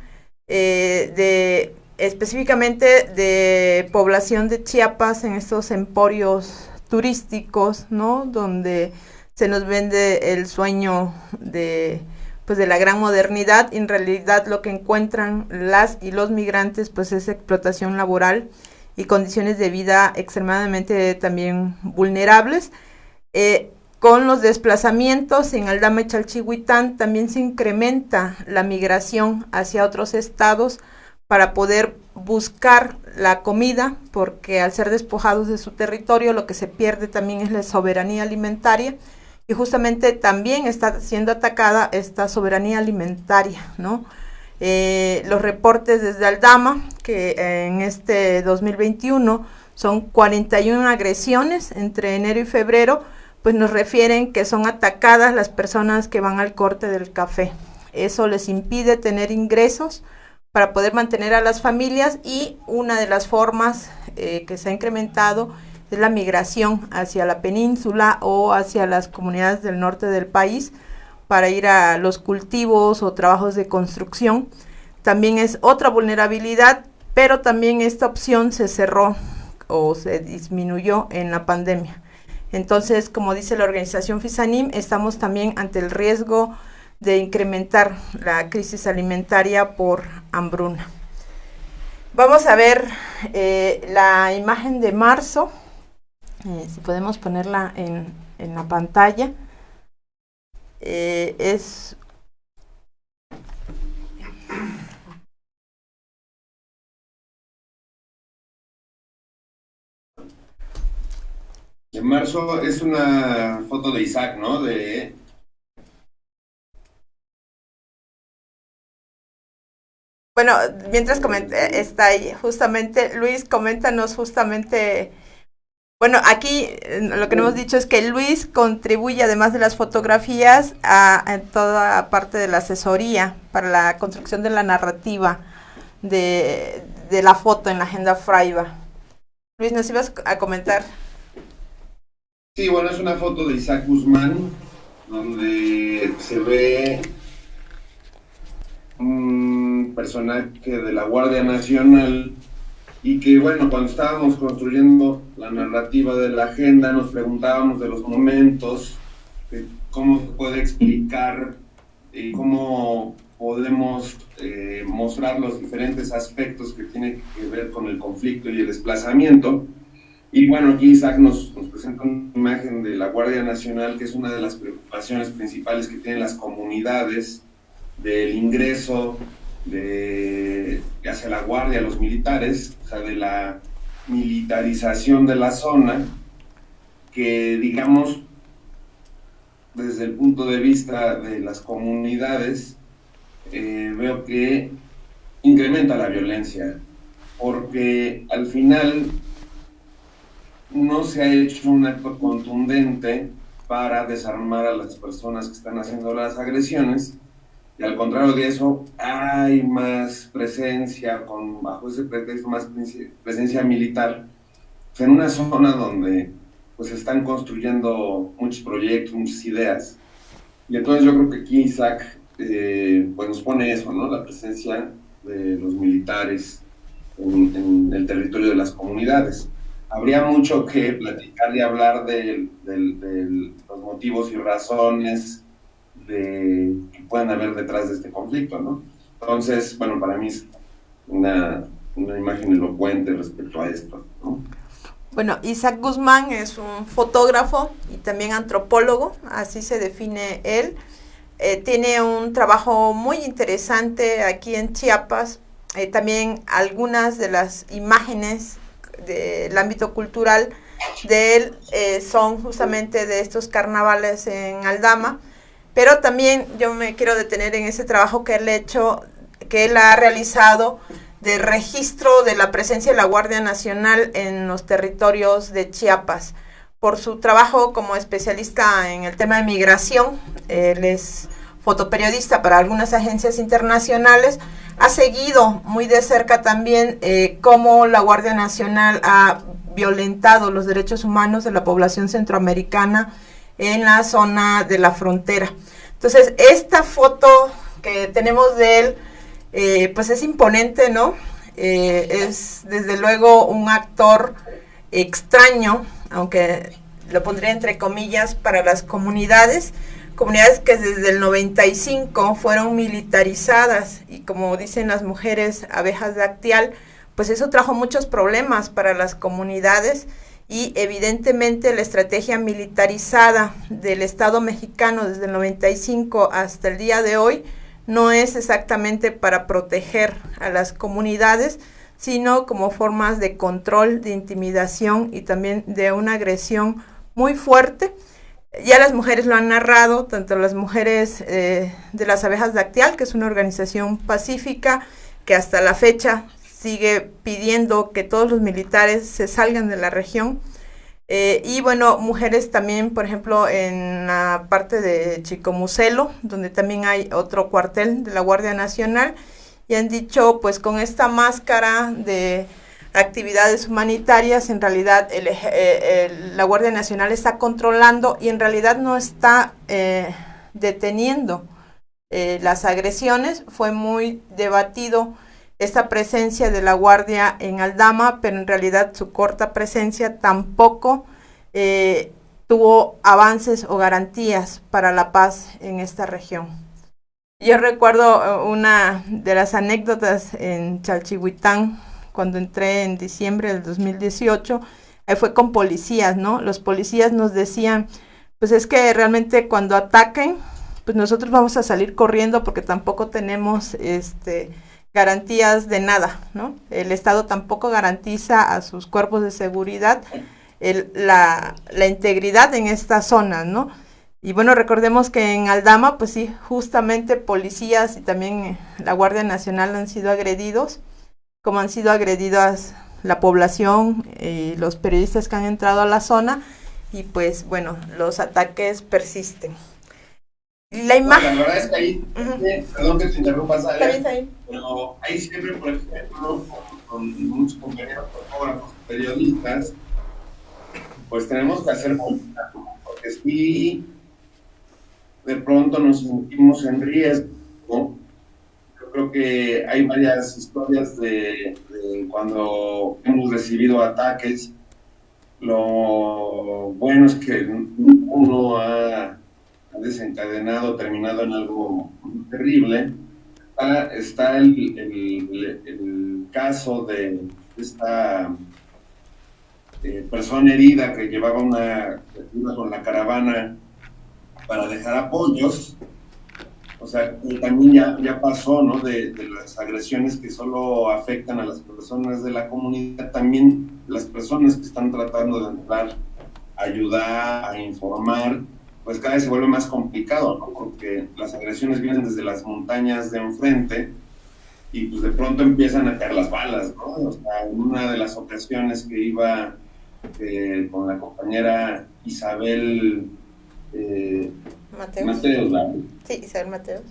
específicamente de población de Chiapas en estos emporios turísticos, ¿no? Donde se nos vende el sueño de la gran modernidad, y en realidad lo que encuentran las y los migrantes pues es explotación laboral y condiciones de vida extremadamente también vulnerables. Con los desplazamientos en Aldama y Chalchihuitán también se incrementa la migración hacia otros estados para poder buscar la comida, porque al ser despojados de su territorio lo que se pierde también es la soberanía alimentaria, y justamente también está siendo atacada esta soberanía alimentaria, ¿no? Los reportes desde Aldama, que en este 2021 son 41 agresiones entre enero y febrero, pues nos refieren que son atacadas las personas que van al corte del café. Eso les impide tener ingresos para poder mantener a las familias, y una de las formas que se ha incrementado es la migración hacia la península o hacia las comunidades del norte del país para ir a los cultivos o trabajos de construcción. También es otra vulnerabilidad, pero también esta opción se cerró o se disminuyó en la pandemia. Entonces, como dice la organización FISANIM, estamos también ante el riesgo de incrementar la crisis alimentaria por hambruna. Vamos a ver la imagen de marzo, si podemos ponerla en la pantalla. Es de marzo, es una foto de Isaac, ¿no? Bueno, mientras está ahí, justamente, Luis, coméntanos justamente. Bueno, aquí lo que no hemos dicho es que Luis contribuye, además de las fotografías, a toda parte de la asesoría para la construcción de la narrativa de la foto en la Agenda Fraiba. Luis, ¿nos ibas a comentar? Sí, bueno, es una foto de Isaac Guzmán, donde se ve un personaje de la Guardia Nacional, y que, bueno, cuando estábamos construyendo la narrativa de la agenda nos preguntábamos de los momentos, de cómo se puede explicar y cómo podemos mostrar los diferentes aspectos que tienen que ver con el conflicto y el desplazamiento. Y bueno, aquí Isaac nos presenta una imagen de la Guardia Nacional, que es una de las preocupaciones principales que tienen las comunidades, del ingreso hacia la Guardia, los militares, o sea, de la militarización de la zona, que digamos desde el punto de vista de las comunidades, veo que incrementa la violencia, porque al final no se ha hecho un acto contundente para desarmar a las personas que están haciendo las agresiones, y al contrario de eso, hay más presencia, bajo ese pretexto, más presencia militar, en una zona donde pues están construyendo muchos proyectos, muchas ideas. Y entonces yo creo que aquí Isaac pues nos pone eso, ¿no? La presencia de los militares en el territorio de las comunidades. Habría mucho que platicar y hablar de los motivos y razones que puedan haber detrás de este conflicto, ¿no? Entonces, bueno, para mí es una imagen elocuente respecto a esto, ¿no? Bueno, Isaac Guzmán es un fotógrafo y también antropólogo, así se define él. Tiene un trabajo muy interesante aquí en Chiapas. También algunas de las imágenes del ámbito cultural de él son justamente de estos carnavales en Aldama, pero también yo me quiero detener en ese trabajo que él ha realizado de registro de la presencia de la Guardia Nacional en los territorios de Chiapas. Por su trabajo como especialista en el tema de migración, él es fotoperiodista para algunas agencias internacionales, ha seguido muy de cerca también cómo la Guardia Nacional ha violentado los derechos humanos de la población centroamericana en la zona de la frontera. Entonces, esta foto que tenemos de él, pues es imponente, ¿no? Es desde luego un actor extraño, aunque lo pondría entre comillas, para las comunidades que desde el 95 fueron militarizadas, y como dicen las mujeres abejas de Actial, pues eso trajo muchos problemas para las comunidades, y evidentemente la estrategia militarizada del Estado mexicano desde el 95 hasta el día de hoy no es exactamente para proteger a las comunidades, sino como formas de control, de intimidación y también de una agresión muy fuerte. Ya las mujeres lo han narrado, tanto las mujeres de las abejas de Actial, que es una organización pacífica que hasta la fecha sigue pidiendo que todos los militares se salgan de la región. Y bueno, mujeres también, por ejemplo, en la parte de Chicomucelo, donde también hay otro cuartel de la Guardia Nacional, y han dicho, pues con esta máscara de actividades humanitarias, en realidad la Guardia Nacional está controlando y en realidad no está deteniendo las agresiones. Fue muy debatido esta presencia de la Guardia en Aldama, pero en realidad su corta presencia tampoco tuvo avances o garantías para la paz en esta región. Yo recuerdo una de las anécdotas en Chalchihuitán, cuando entré en diciembre del 2018, fue con policías, ¿no? Los policías nos decían, pues es que realmente cuando ataquen, pues nosotros vamos a salir corriendo porque tampoco tenemos garantías de nada, ¿no? El Estado tampoco garantiza a sus cuerpos de seguridad la integridad en esta zona, ¿no? Y bueno, recordemos que en Aldama, pues sí, justamente policías y también la Guardia Nacional han sido agredidos, como han sido agredidas la población y los periodistas que han entrado a la zona, y pues bueno, los ataques persisten. La imagen... No, la verdad es que ahí, perdón que te interrumpa, Sale, ¿Está bien? pero ahí siempre, por ejemplo, con muchos compañeros fotógrafos, periodistas, pues tenemos que hacer política, porque si de pronto nos sentimos en riesgo, ¿no? Yo creo que hay varias historias de cuando hemos recibido ataques. Lo bueno es que uno ha desencadenado, terminado en algo terrible. Está el caso de esta persona herida que llevaba con la caravana para dejar apoyos. O sea, también ya pasó, ¿no? De las agresiones que solo afectan a las personas de la comunidad, también las personas que están tratando de entrar a ayudar, a informar, pues cada vez se vuelve más complicado, ¿no? Porque las agresiones vienen desde las montañas de enfrente y pues de pronto empiezan a caer las balas, ¿no? O sea, en una de las ocasiones que iba con la compañera Isabel Mateos. ¿verdad? Sí, Isabel Mateos.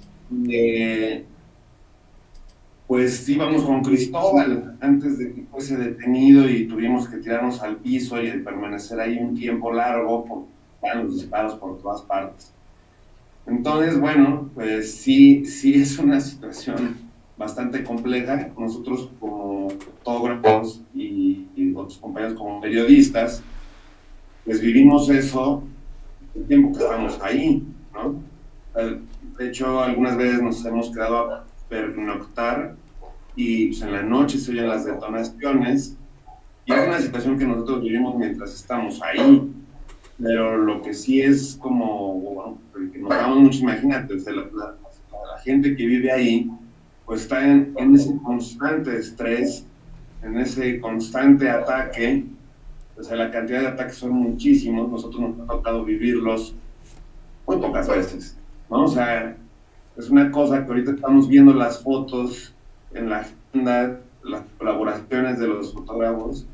Pues íbamos con Cristóbal antes de que fuese detenido y tuvimos que tirarnos al piso y permanecer ahí un tiempo largo porque estaban los disparos por todas partes. Entonces, bueno, pues sí es una situación bastante compleja. Nosotros como fotógrafos y otros compañeros como periodistas, pues vivimos eso el tiempo que estamos ahí, ¿no? De hecho, algunas veces nos hemos quedado a pernoctar y pues, en la noche se oyen las detonaciones y es una situación que nosotros vivimos mientras estamos ahí, pero lo que sí es como, bueno, que nos damos mucho, imagínate, o sea, la gente que vive ahí pues está en ese constante estrés, en ese constante ataque. O sea, la cantidad de ataques son muchísimos, nosotros nos ha tocado vivirlos muy pocas veces, ¿no? O sea, es una cosa que ahorita estamos viendo las fotos en la agenda, las colaboraciones de los fotógrafos,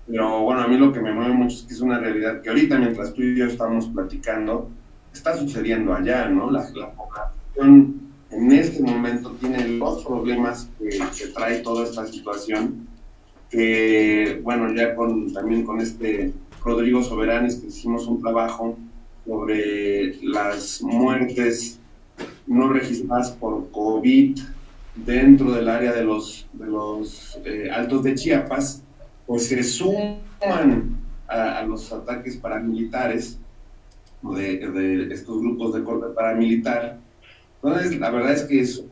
pero bueno, a mí lo que me mueve mucho es que es una realidad que ahorita mientras tú y yo estamos platicando, está sucediendo allá, ¿no? La población en este momento tiene los problemas que trae toda esta situación, que bueno, ya también con Rodrigo Soberanes, que hicimos un trabajo sobre las muertes no registradas por COVID dentro del área de los Altos de Chiapas, pues se suman a los ataques paramilitares de estos grupos de corte paramilitar. Entonces, la verdad es que es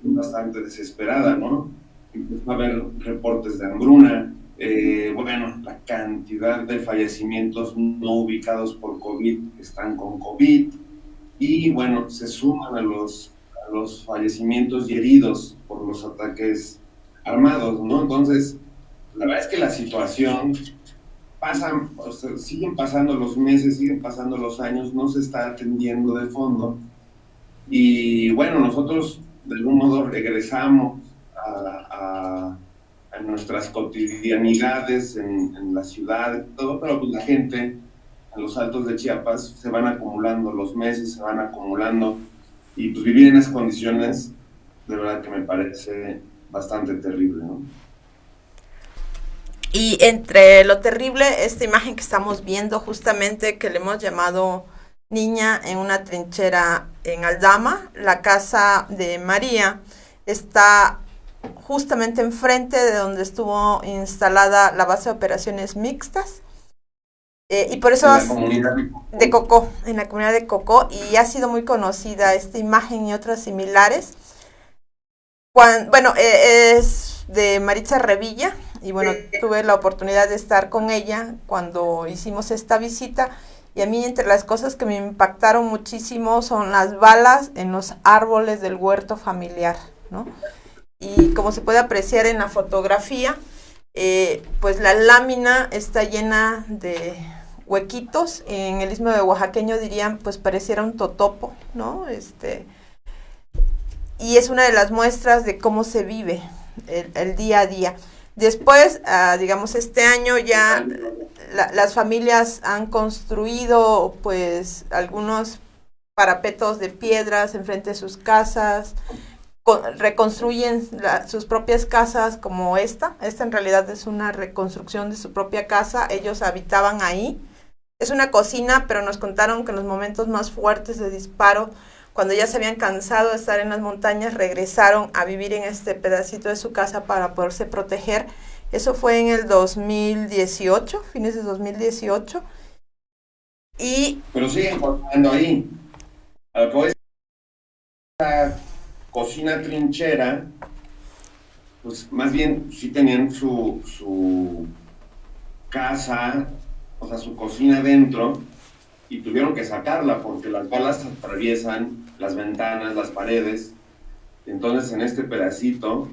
bastante desesperada, ¿no? Empieza a haber reportes de hambruna, bueno, la cantidad de fallecimientos no ubicados por COVID que están con COVID, y bueno, se suman a los fallecimientos y heridos por los ataques armados, ¿no? Entonces, la verdad es que la situación pasa, o sea, siguen pasando los meses, siguen pasando los años, no se está atendiendo de fondo. Y bueno, nosotros de algún modo regresamos a nuestras cotidianidades en la ciudad y todo, pero pues la gente en los Altos de Chiapas se van acumulando los meses, se van acumulando, y pues vivir en esas condiciones de verdad que me parece bastante terrible, ¿no? Y entre lo terrible, esta imagen que estamos viendo justamente, que le hemos llamado Niña en una trinchera en Aldama, la casa de María está justamente enfrente de donde estuvo instalada la base de operaciones mixtas, y por eso En la comunidad de Cocó, en la comunidad de Cocó, y ha sido muy conocida esta imagen y otras similares. Bueno, es de Maritza Revilla, y bueno, tuve la oportunidad de estar con ella cuando hicimos esta visita, y a mí entre las cosas que me impactaron muchísimo son las balas en los árboles del huerto familiar, ¿no? Y como se puede apreciar en la fotografía, pues la lámina está llena de huequitos. En el istmo de oaxaqueño dirían, pues pareciera un totopo, ¿no? Y es una de las muestras de cómo se vive el día a día. Después, digamos, este año ya las familias han construido pues algunos parapetos de piedras enfrente de sus casas, reconstruyen sus propias casas como esta en realidad es una reconstrucción de su propia casa, ellos habitaban ahí, es una cocina, pero nos contaron que en los momentos más fuertes de disparo, cuando ya se habían cansado de estar en las montañas, regresaron a vivir en este pedacito de su casa para poderse proteger. Eso fue en el 2018, fines de 2018. Pero siguen trabajando ahí. A lo que voy a cocina trinchera, pues más bien sí tenían su casa, o sea, su cocina dentro, y tuvieron que sacarla porque las balas atraviesan las ventanas, las paredes. Entonces en este pedacito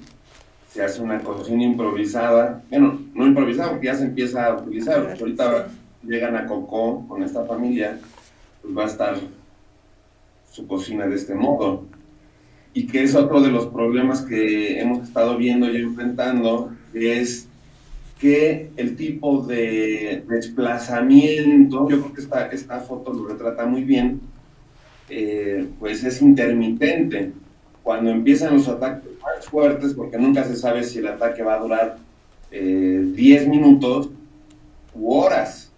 se hace una cocina improvisada, bueno, no improvisada porque ya se empieza a utilizar. Ahorita llegan a Cocó con esta familia, pues va a estar su cocina de este modo. Y que es otro de los problemas que hemos estado viendo y enfrentando, es que el tipo de desplazamiento, yo creo que esta foto lo retrata muy bien, pues es intermitente. Cuando empiezan los ataques más fuertes, porque nunca se sabe si el ataque va a durar 10 minutos u horas.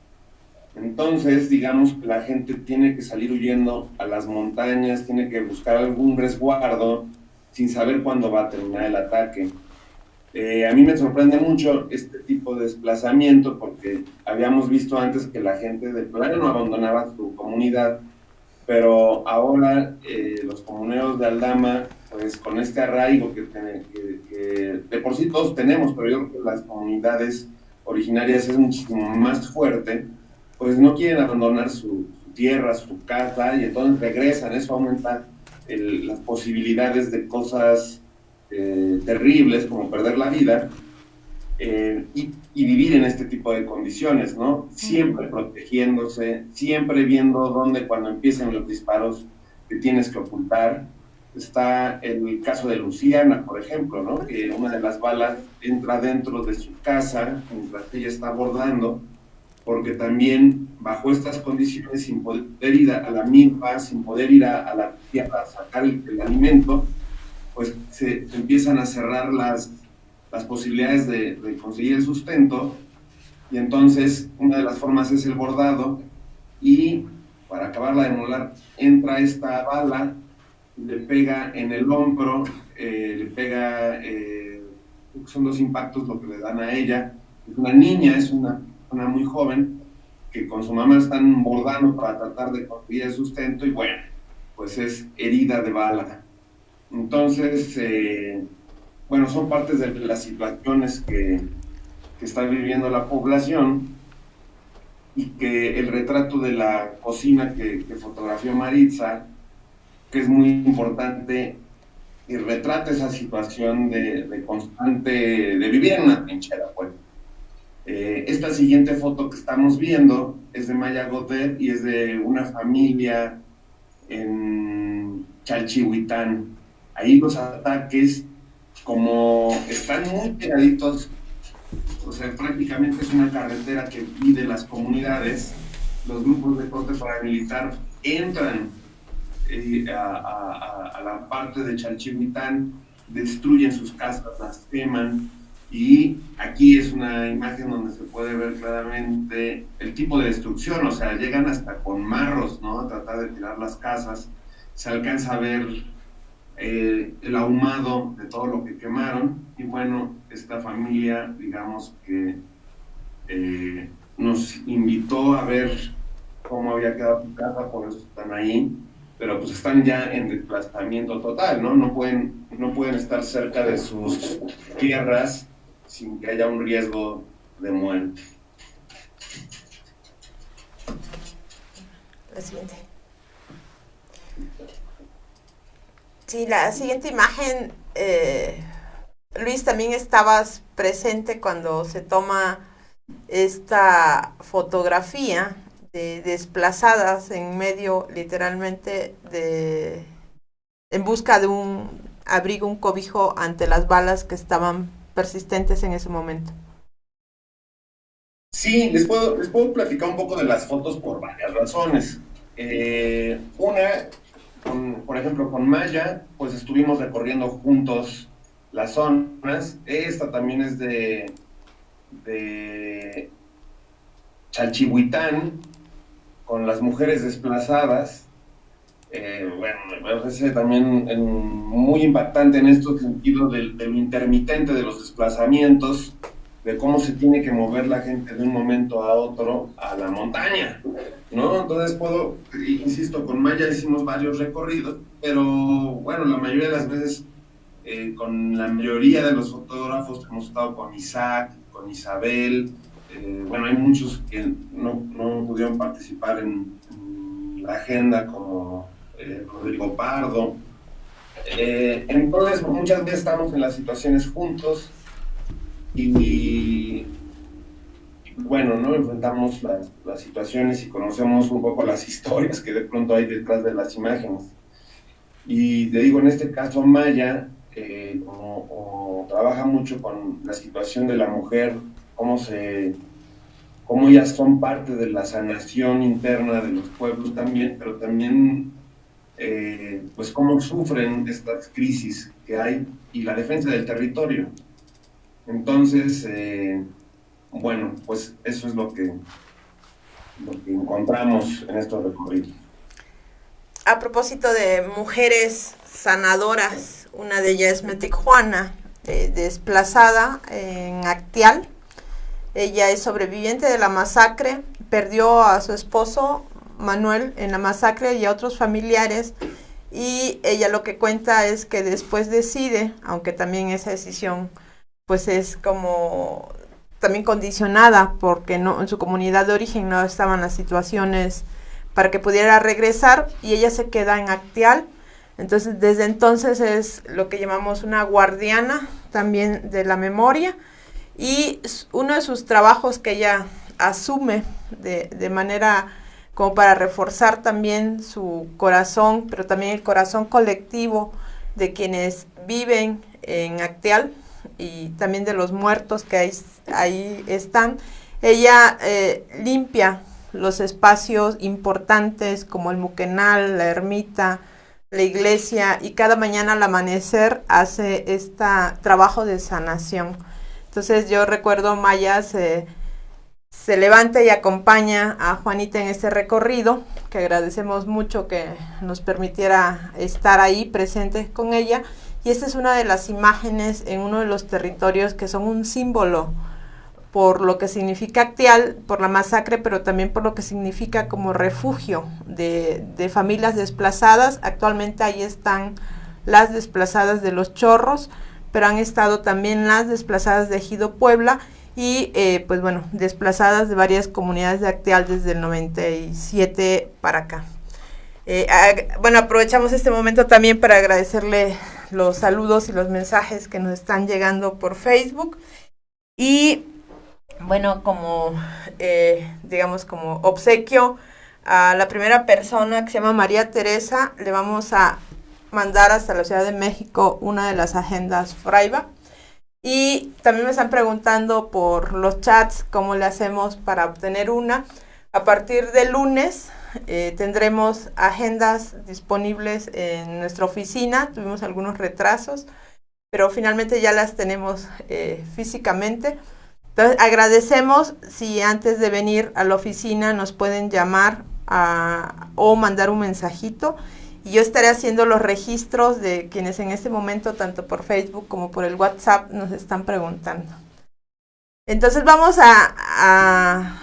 Entonces, digamos que la gente tiene que salir huyendo a las montañas, tiene que buscar algún resguardo sin saber cuándo va a terminar el ataque. A mí me sorprende mucho este tipo de desplazamiento porque habíamos visto antes que la gente de plano no abandonaba su comunidad, pero ahora los comuneros de Aldama, pues con este arraigo que de por sí todos tenemos, pero yo creo que las comunidades originarias es muchísimo más fuerte, pues no quieren abandonar su tierra, su casa, y entonces regresan. Eso aumenta las posibilidades de cosas terribles, como perder la vida, y vivir en este tipo de condiciones, ¿no? Siempre protegiéndose, siempre viendo dónde, cuando empiezan los disparos, te tienes que ocultar. Está el caso de Luciana, por ejemplo, ¿no? Que una de las balas entra dentro de su casa mientras ella está bordando, porque también bajo estas condiciones, sin poder ir a la milpa, sin poder ir a la tierra a sacar el alimento, pues se empiezan a cerrar las posibilidades de conseguir el sustento, y entonces una de las formas es el bordado, y para acabarla de molar entra esta bala, le pega en el hombro, le pega, son 2 impactos lo que le dan a ella. Es una niña, es una muy joven, que con su mamá están bordando para tratar de conseguir el sustento, y bueno, pues es herida de bala. Entonces, bueno, son partes de las situaciones que está viviendo la población, y que el retrato de la cocina que fotografió Maritza, que es muy importante, y retrata esa situación de constante, de vivir en una trinchera, pues. Esta siguiente foto que estamos viendo es de Maya Godet y es de una familia en Chalchihuitán. Ahí los ataques, como están muy pegaditos, o sea, prácticamente es una carretera que divide las comunidades, los grupos de corte paramilitar entran a la parte de Chalchihuitán, destruyen sus casas, las queman, y aquí es una imagen donde se puede ver claramente el tipo de destrucción, o sea, llegan hasta con marros, ¿no?, a tratar de tirar las casas. Se alcanza a ver el ahumado de todo lo que quemaron, y bueno, esta familia, digamos que nos invitó a ver cómo había quedado su casa, por eso están ahí, pero pues están ya en desplazamiento total, ¿no? No pueden estar cerca de sus tierras sin que haya un riesgo de muerte. La siguiente. Sí, la siguiente imagen, Luis, también estabas presente cuando se toma esta fotografía de desplazadas en medio, literalmente, en busca de un abrigo, un cobijo ante las balas que estaban persistentes en ese momento. Sí, les puedo platicar un poco de las fotos por varias razones. Una, por ejemplo, con Maya, pues estuvimos recorriendo juntos las zonas. Esta también es de Chalchihuitán, con las mujeres desplazadas. Bueno, me parece también muy impactante en este sentido de lo intermitente de los desplazamientos, de cómo se tiene que mover la gente de un momento a otro a la montaña, ¿no? Entonces insisto, con Maya hicimos varios recorridos, pero bueno, la mayoría de las veces, con la mayoría de los fotógrafos hemos estado con Isaac, con Isabel, bueno, hay muchos que no pudieron participar en la agenda, como Rodrigo Pardo. Entonces, muchas veces estamos en las situaciones juntos, y bueno, ¿no? Enfrentamos las situaciones y conocemos un poco las historias que de pronto hay detrás de las imágenes. Y te digo, en este caso Maya, como trabaja mucho con la situación de la mujer, cómo ellas son parte de la sanación interna de los pueblos también, pero también pues cómo sufren estas crisis que hay y la defensa del territorio. Entonces, bueno, pues eso es lo que encontramos en estos recorridos. A propósito de mujeres sanadoras, una de ellas es Metic Juana, desplazada en Actial. Ella es sobreviviente de la masacre, perdió a su esposo Manuel en la masacre y a otros familiares, y ella lo que cuenta es que después decide, aunque también esa decisión pues es como también condicionada porque no, en su comunidad de origen no estaban las situaciones para que pudiera regresar, y ella se queda en Actial. Entonces desde entonces es lo que llamamos una guardiana también de la memoria, y uno de sus trabajos que ella asume de manera como para reforzar también su corazón, pero también el corazón colectivo de quienes viven en Actial y también de los muertos que ahí están. Ella limpia los espacios importantes como el Muquenal, la ermita, la iglesia, y cada mañana al amanecer hace este trabajo de sanación. Entonces yo recuerdo Maya se levanta y acompaña a Juanita en este recorrido, que agradecemos mucho que nos permitiera estar ahí presentes con ella, y esta es una de las imágenes en uno de los territorios que son un símbolo por lo que significa Actial, por la masacre, pero también por lo que significa como refugio de familias desplazadas. Actualmente ahí están las desplazadas de Los Chorros, pero han estado también las desplazadas de Ejido Puebla y pues bueno, desplazadas de varias comunidades de Actial desde el 97 para acá. Bueno, aprovechamos este momento también para agradecerle los saludos y los mensajes que nos están llegando por Facebook. Y bueno, como digamos como obsequio a la primera persona, que se llama María Teresa, le vamos a mandar hasta la Ciudad de México una de las agendas Fraiba. Y también me están preguntando por los chats cómo le hacemos para obtener una. A partir de lunes tendremos agendas disponibles en nuestra oficina. Tuvimos algunos retrasos, pero finalmente ya las tenemos físicamente. Entonces agradecemos si antes de venir a la oficina nos pueden llamar o mandar un mensajito, y yo estaré haciendo los registros de quienes en este momento, tanto por Facebook como por el WhatsApp, nos están preguntando. Entonces vamos a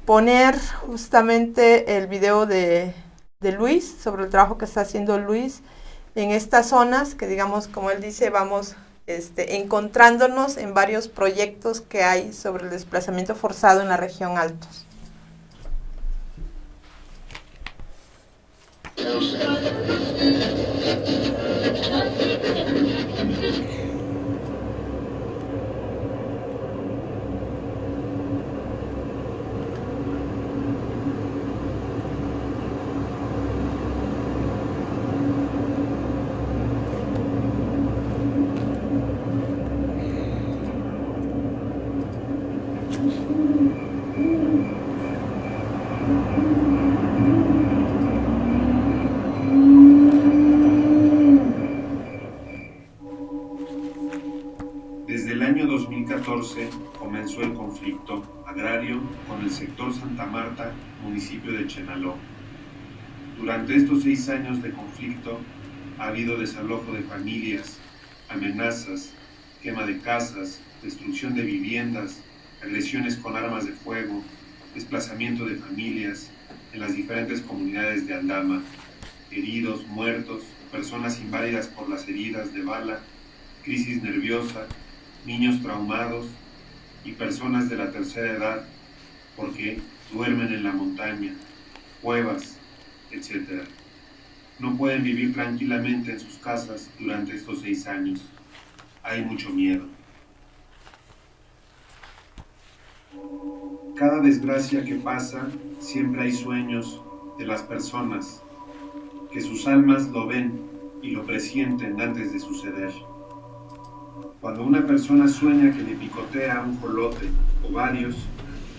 poner justamente el video de Luis, sobre el trabajo que está haciendo Luis en estas zonas, que digamos, como él dice, vamos encontrándonos en varios proyectos que hay sobre el desplazamiento forzado en la región Altos. Desde el año 2014 comenzó el conflicto agrario con el sector Santa Marta, municipio de Chenaló. Durante estos 6 años de conflicto ha habido desalojo de familias, amenazas, quema de casas, destrucción de viviendas, agresiones con armas de fuego, desplazamiento de familias en las diferentes comunidades de Aldama, heridos, muertos, personas inválidas por las heridas de bala, crisis nerviosa, niños traumados y personas de la tercera edad porque duermen en la montaña, cuevas, etc. No pueden vivir tranquilamente en sus casas durante estos 6 años. Hay mucho miedo. Cada desgracia que pasa, siempre hay sueños de las personas, que sus almas lo ven y lo presienten antes de suceder. Cuando una persona sueña que le picotea un jolote o varios,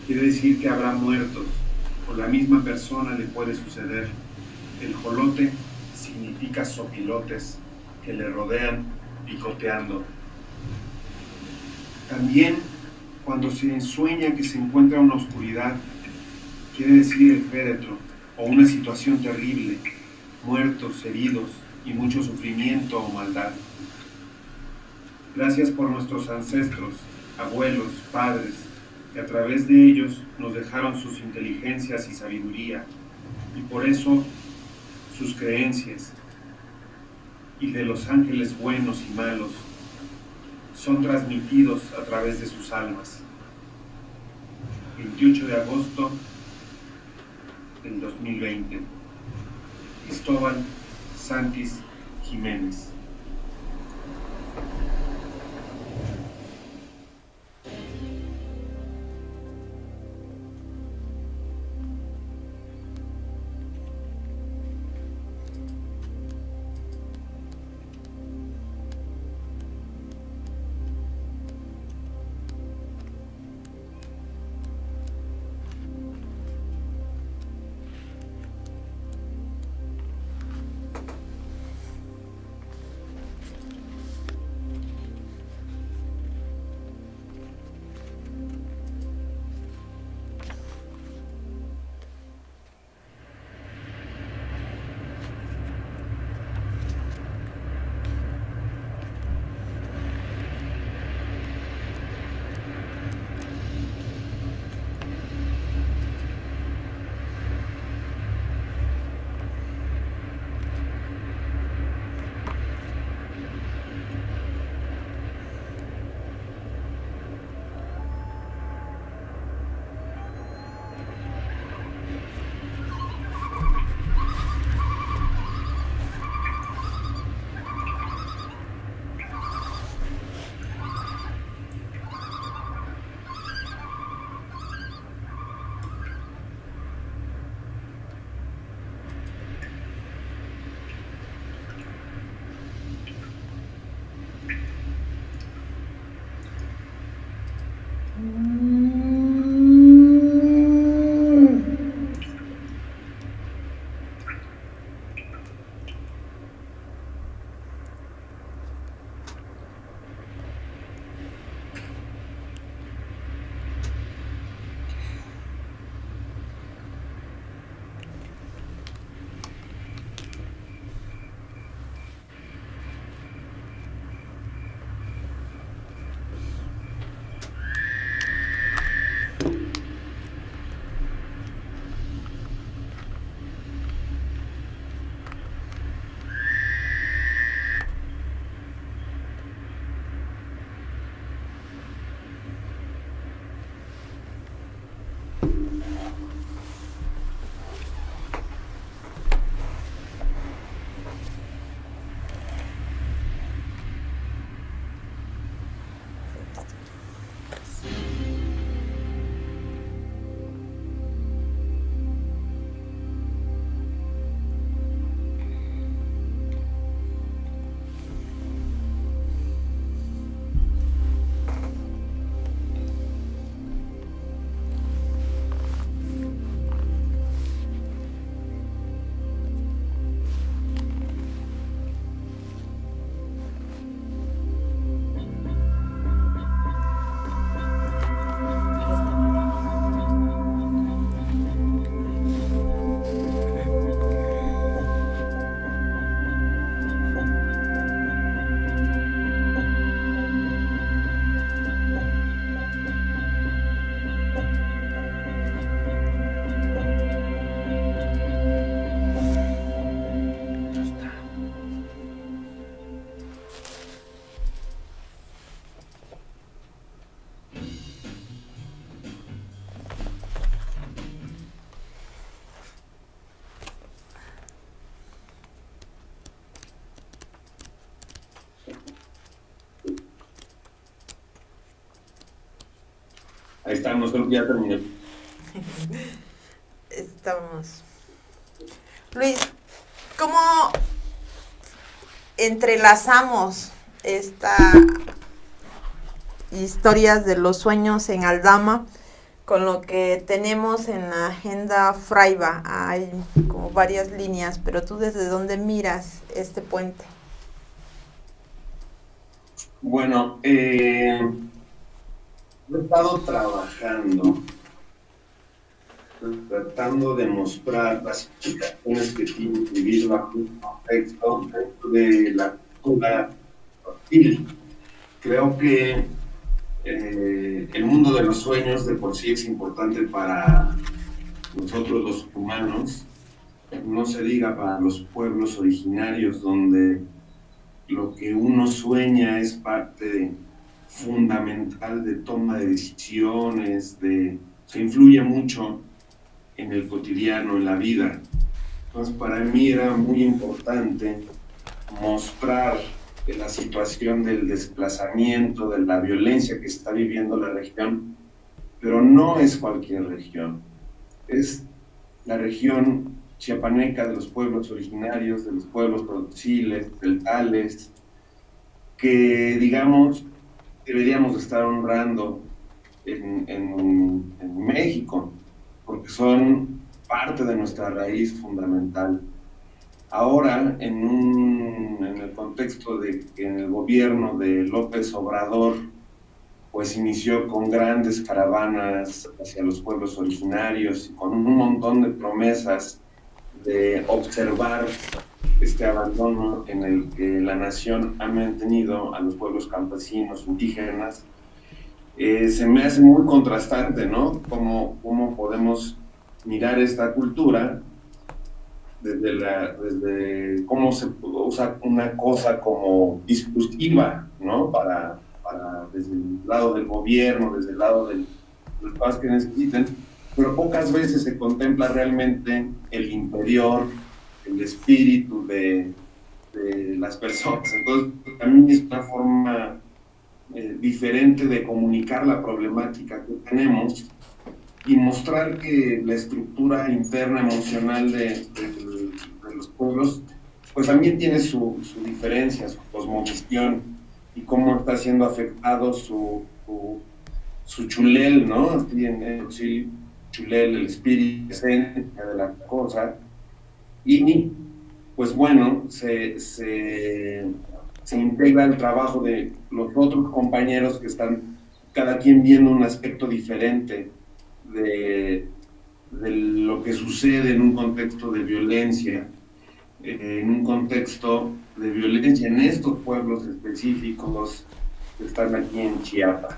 quiere decir que habrá muertos, o la misma persona le puede suceder. El jolote significa sopilotes que le rodean picoteando. También, cuando se ensueña que se encuentra una oscuridad, quiere decir el féretro o una situación terrible, muertos, heridos y mucho sufrimiento o maldad. Gracias por nuestros ancestros, abuelos, padres, que a través de ellos nos dejaron sus inteligencias y sabiduría, y por eso sus creencias, y de los ángeles buenos y malos, son transmitidos a través de sus almas. 28 de agosto del 2020. Cristóbal Santis Jiménez. Ahí estamos, creo que ya terminé. Estamos. Luis, ¿cómo entrelazamos esta historias de los sueños en Aldama con lo que tenemos en la agenda Fraiba? Hay como varias líneas, pero tú ¿desde dónde miras este puente? Bueno, he estado tratando de mostrar las implicaciones que tiene vivir bajo un contexto de la cultura infantil. Creo que el mundo de los sueños de por sí es importante para nosotros los humanos, no se diga para los pueblos originarios, donde lo que uno sueña es parte fundamental de toma de decisiones, se influye mucho en el cotidiano, en la vida. Entonces, para mí era muy importante mostrar la situación del desplazamiento, de la violencia que está viviendo la región, pero no es cualquier región, es la región chiapaneca de los pueblos originarios, de los pueblos produciles, deltales, que digamos deberíamos estar honrando en México, porque son parte de nuestra raíz fundamental. Ahora, en el contexto de que en el gobierno de López Obrador, pues inició con grandes caravanas hacia los pueblos originarios y con un montón de promesas de observar este abandono en el que la nación ha mantenido a los pueblos campesinos, indígenas. Se me hace muy contrastante, ¿no? Cómo podemos mirar esta cultura desde cómo se usa una cosa como discursiva, ¿no? Desde el lado del gobierno, desde el lado de los cosas que necesiten, pero pocas veces se contempla realmente el interior, el espíritu de las personas. Entonces, a mí es una forma diferente de comunicar la problemática que tenemos y mostrar que la estructura interna emocional de los pueblos, pues también tiene su diferencia, su cosmovisión, y cómo está siendo afectado su chulel, ¿no? Así, chulel, el espíritu, esencia de la cosa. Y pues bueno, se integra el trabajo de los otros compañeros que están cada quien viendo un aspecto diferente de lo que sucede en un contexto de violencia, en un contexto de violencia en estos pueblos específicos que están aquí en Chiapas.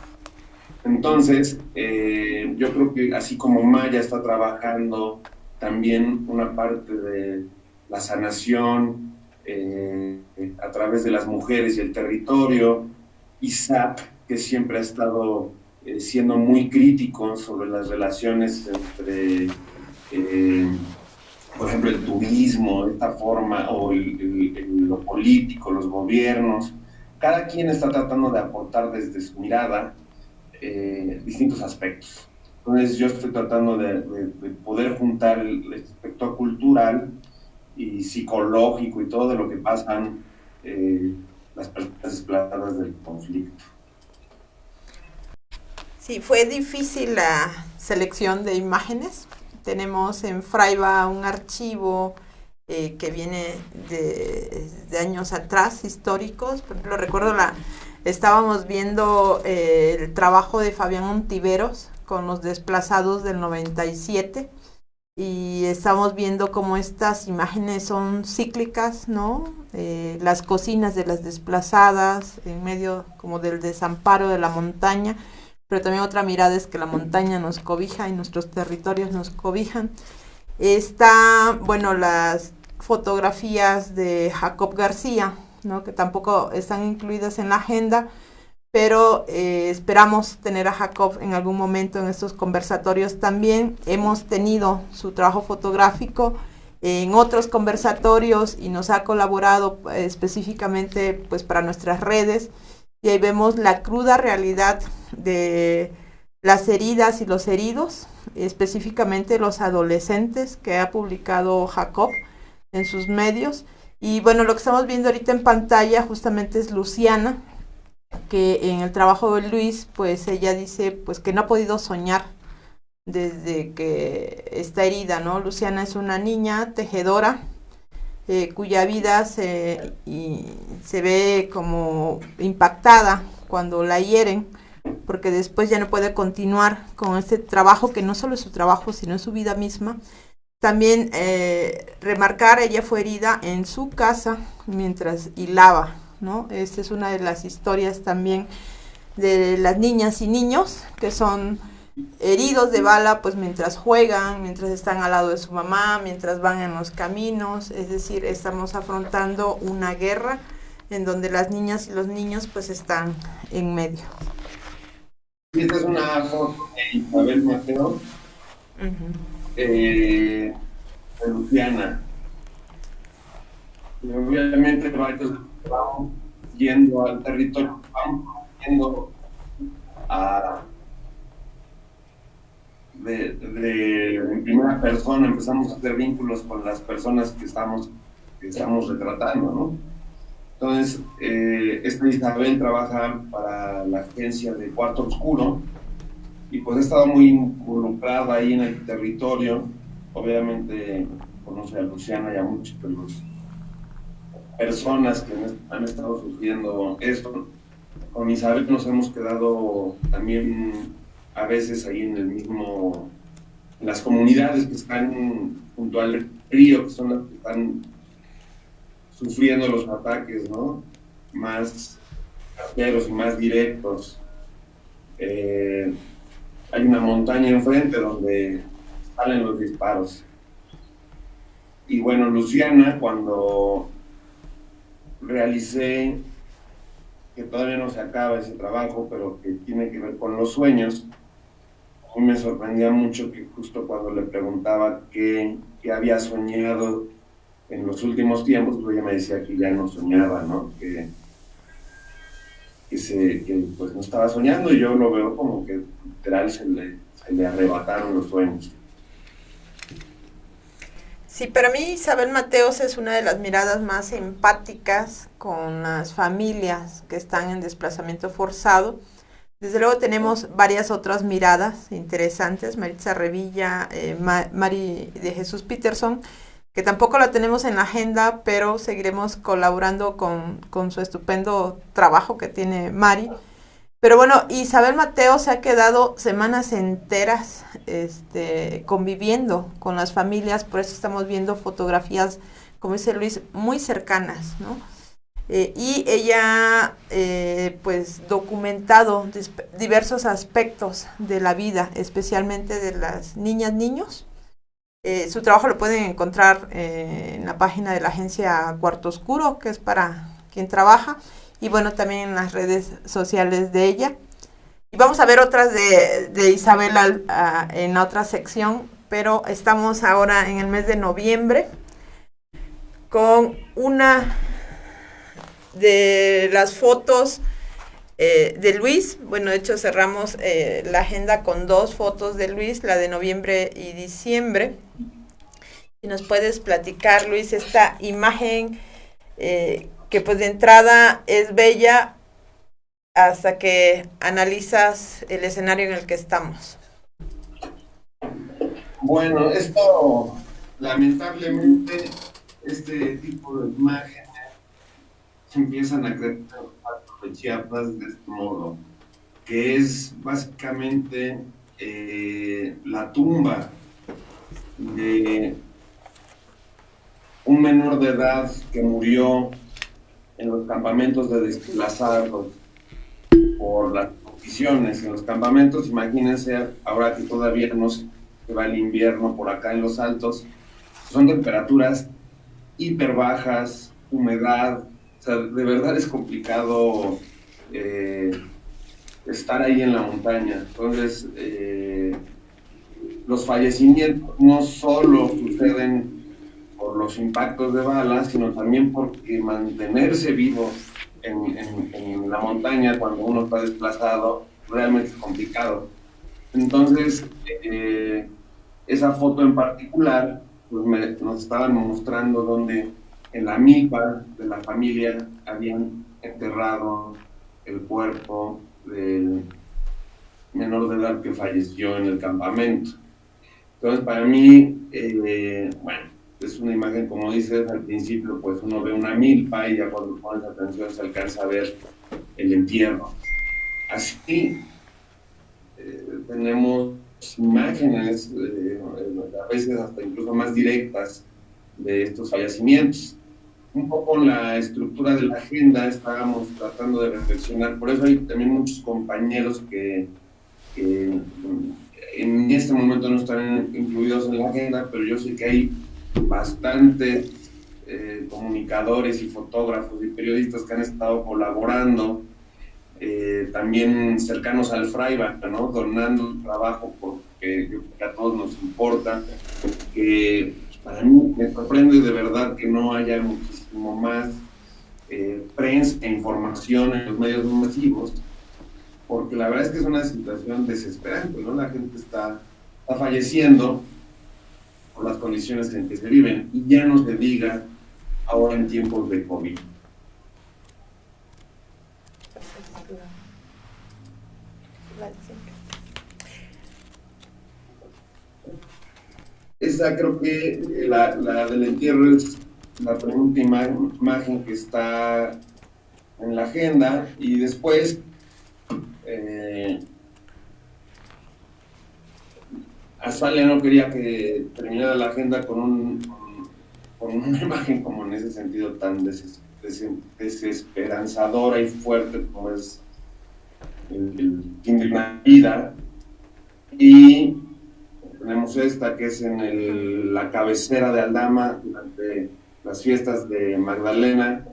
Entonces, yo creo que así como Maya está trabajando también una parte de la sanación a través de las mujeres y el territorio, Isaac, que siempre ha estado siendo muy crítico sobre las relaciones entre, por ejemplo, el turismo, esta forma, o lo político, los gobiernos. Cada quien está tratando de aportar desde su mirada distintos aspectos. Entonces yo estoy tratando de poder juntar el aspecto cultural y psicológico y todo de lo que pasan las personas desplazadas del conflicto. Sí, fue difícil la selección de imágenes. Tenemos en Fraiba un archivo que viene de años atrás, históricos. Por ejemplo, recuerdo estábamos viendo el trabajo de Fabián Ontiveros con los desplazados del 97 y estamos viendo cómo estas imágenes son cíclicas, ¿no? Las cocinas de las desplazadas en medio como del desamparo de la montaña, pero también otra mirada es que la montaña nos cobija y nuestros territorios nos cobijan. Está, bueno, las fotografías de Jacob García, ¿no? Que tampoco están incluidas en la agenda, pero esperamos tener a Jacob en algún momento en estos conversatorios también. Hemos tenido su trabajo fotográfico en otros conversatorios y nos ha colaborado específicamente pues para nuestras redes, y ahí vemos la cruda realidad de las heridas y los heridos, específicamente los adolescentes, que ha publicado Jacob en sus medios. Y bueno, lo que estamos viendo ahorita en pantalla justamente es Luciana, que en el trabajo de Luis, pues ella dice pues que no ha podido soñar desde que está herida, ¿no? Luciana es una niña tejedora, cuya vida se ve como impactada cuando la hieren, porque después ya no puede continuar con este trabajo, que no solo es su trabajo, sino es su vida misma. También remarcar, ella fue herida en su casa mientras hilaba, ¿no? Esta es una de las historias también de las niñas y niños que son heridos de bala, pues mientras juegan, mientras están al lado de su mamá, mientras van en los caminos. Es decir, estamos afrontando una guerra en donde las niñas y los niños pues están en medio. Esta es una foto de Isabel Mateo, de Luciana. Y obviamente vamos yendo al territorio, vamos yendo a en primera persona, empezamos a hacer vínculos con las personas que estamos retratando, ¿no? Entonces, esta Isabel trabaja para la agencia de Cuarto Oscuro y pues ha estado muy involucrada ahí en el territorio. Obviamente conoce a Luciana y a muchas de las personas que han estado sufriendo esto. Con Isabel nos hemos quedado también a veces ahí en en las comunidades que están junto al río, que son las que están sufriendo los ataques, ¿no? Más certeros y más directos. Hay una montaña enfrente donde salen los disparos. Y bueno, Luciana, cuando realicé que todavía no se acaba ese trabajo, pero que tiene que ver con los sueños, a mí me sorprendía mucho que justo cuando le preguntaba qué había soñado en los últimos tiempos, pues ella me decía que ya no soñaba, ¿no? Que pues no estaba soñando, y yo lo veo como que literal se le arrebataron los sueños. Sí, para mí Isabel Mateos es una de las miradas más empáticas con las familias que están en desplazamiento forzado. Desde luego tenemos varias otras miradas interesantes, Maritza Revilla, Mari de Jesús Peterson, que tampoco la tenemos en la agenda, pero seguiremos colaborando con su estupendo trabajo que tiene Mari. Pero bueno, Isabel Mateo se ha quedado semanas enteras conviviendo con las familias, por eso estamos viendo fotografías, como dice Luis, muy cercanas, ¿no? Y ella pues documentado diversos aspectos de la vida, especialmente de las niñas, niños. Su trabajo lo pueden encontrar en la página de la agencia Cuarto Oscuro, que es para quien trabaja, y bueno, también en las redes sociales de ella. Y vamos a ver otras de Isabel en otra sección, pero estamos ahora en el mes de noviembre con una de las fotos de Luis. Bueno, de hecho cerramos la agenda con 2 fotos de Luis, la de noviembre y diciembre. Si nos puedes platicar, Luis, esta imagen que pues de entrada es bella hasta que analizas el escenario en el que estamos. Bueno, esto lamentablemente, este tipo de imágenes se empiezan a crear en los partos de Chiapas de este modo, que es básicamente la tumba de un menor de edad que murió en los campamentos de desplazados por las condiciones. En los campamentos, imagínense, ahora que todavía no se va el invierno por acá en los altos, son temperaturas hiper bajas, humedad, o sea, de verdad es complicado estar ahí en la montaña. Entonces, los fallecimientos no solo suceden por los impactos de balas, sino también porque mantenerse vivo en la montaña cuando uno está desplazado realmente es complicado. Entonces, esa foto en particular, pues nos estaban mostrando donde en la milpa de la familia habían enterrado el cuerpo del menor de edad que falleció en el campamento. Entonces, para mí, bueno, es una imagen, como dices al principio, pues uno ve una milpa y ya cuando pones atención se alcanza a ver el entierro. Así, tenemos imágenes, a veces hasta incluso más directas, de estos fallecimientos. Un poco la estructura de la agenda estábamos tratando de reflexionar, por eso hay también muchos compañeros que en este momento no están incluidos en la agenda, pero yo sé que hay bastantes comunicadores y fotógrafos y periodistas que han estado colaborando, también cercanos al Fraiba, ¿no? Donando trabajo porque yo creo que a todos nos importa. Para mí me sorprende de verdad que no haya muchísimo más prensa e información en los medios masivos, porque la verdad es que es una situación desesperante, ¿no? La gente está falleciendo por las condiciones en que se viven, y ya no se diga ahora en tiempos de COVID. Esa creo que la del entierro es la primera imagen que está en la agenda, y después Azalia no quería que terminara la agenda con una imagen como en ese sentido tan desesperanzadora y fuerte como es el fin de una vida. Y tenemos esta que es en la cabecera de Aldama durante las fiestas de Magdalena.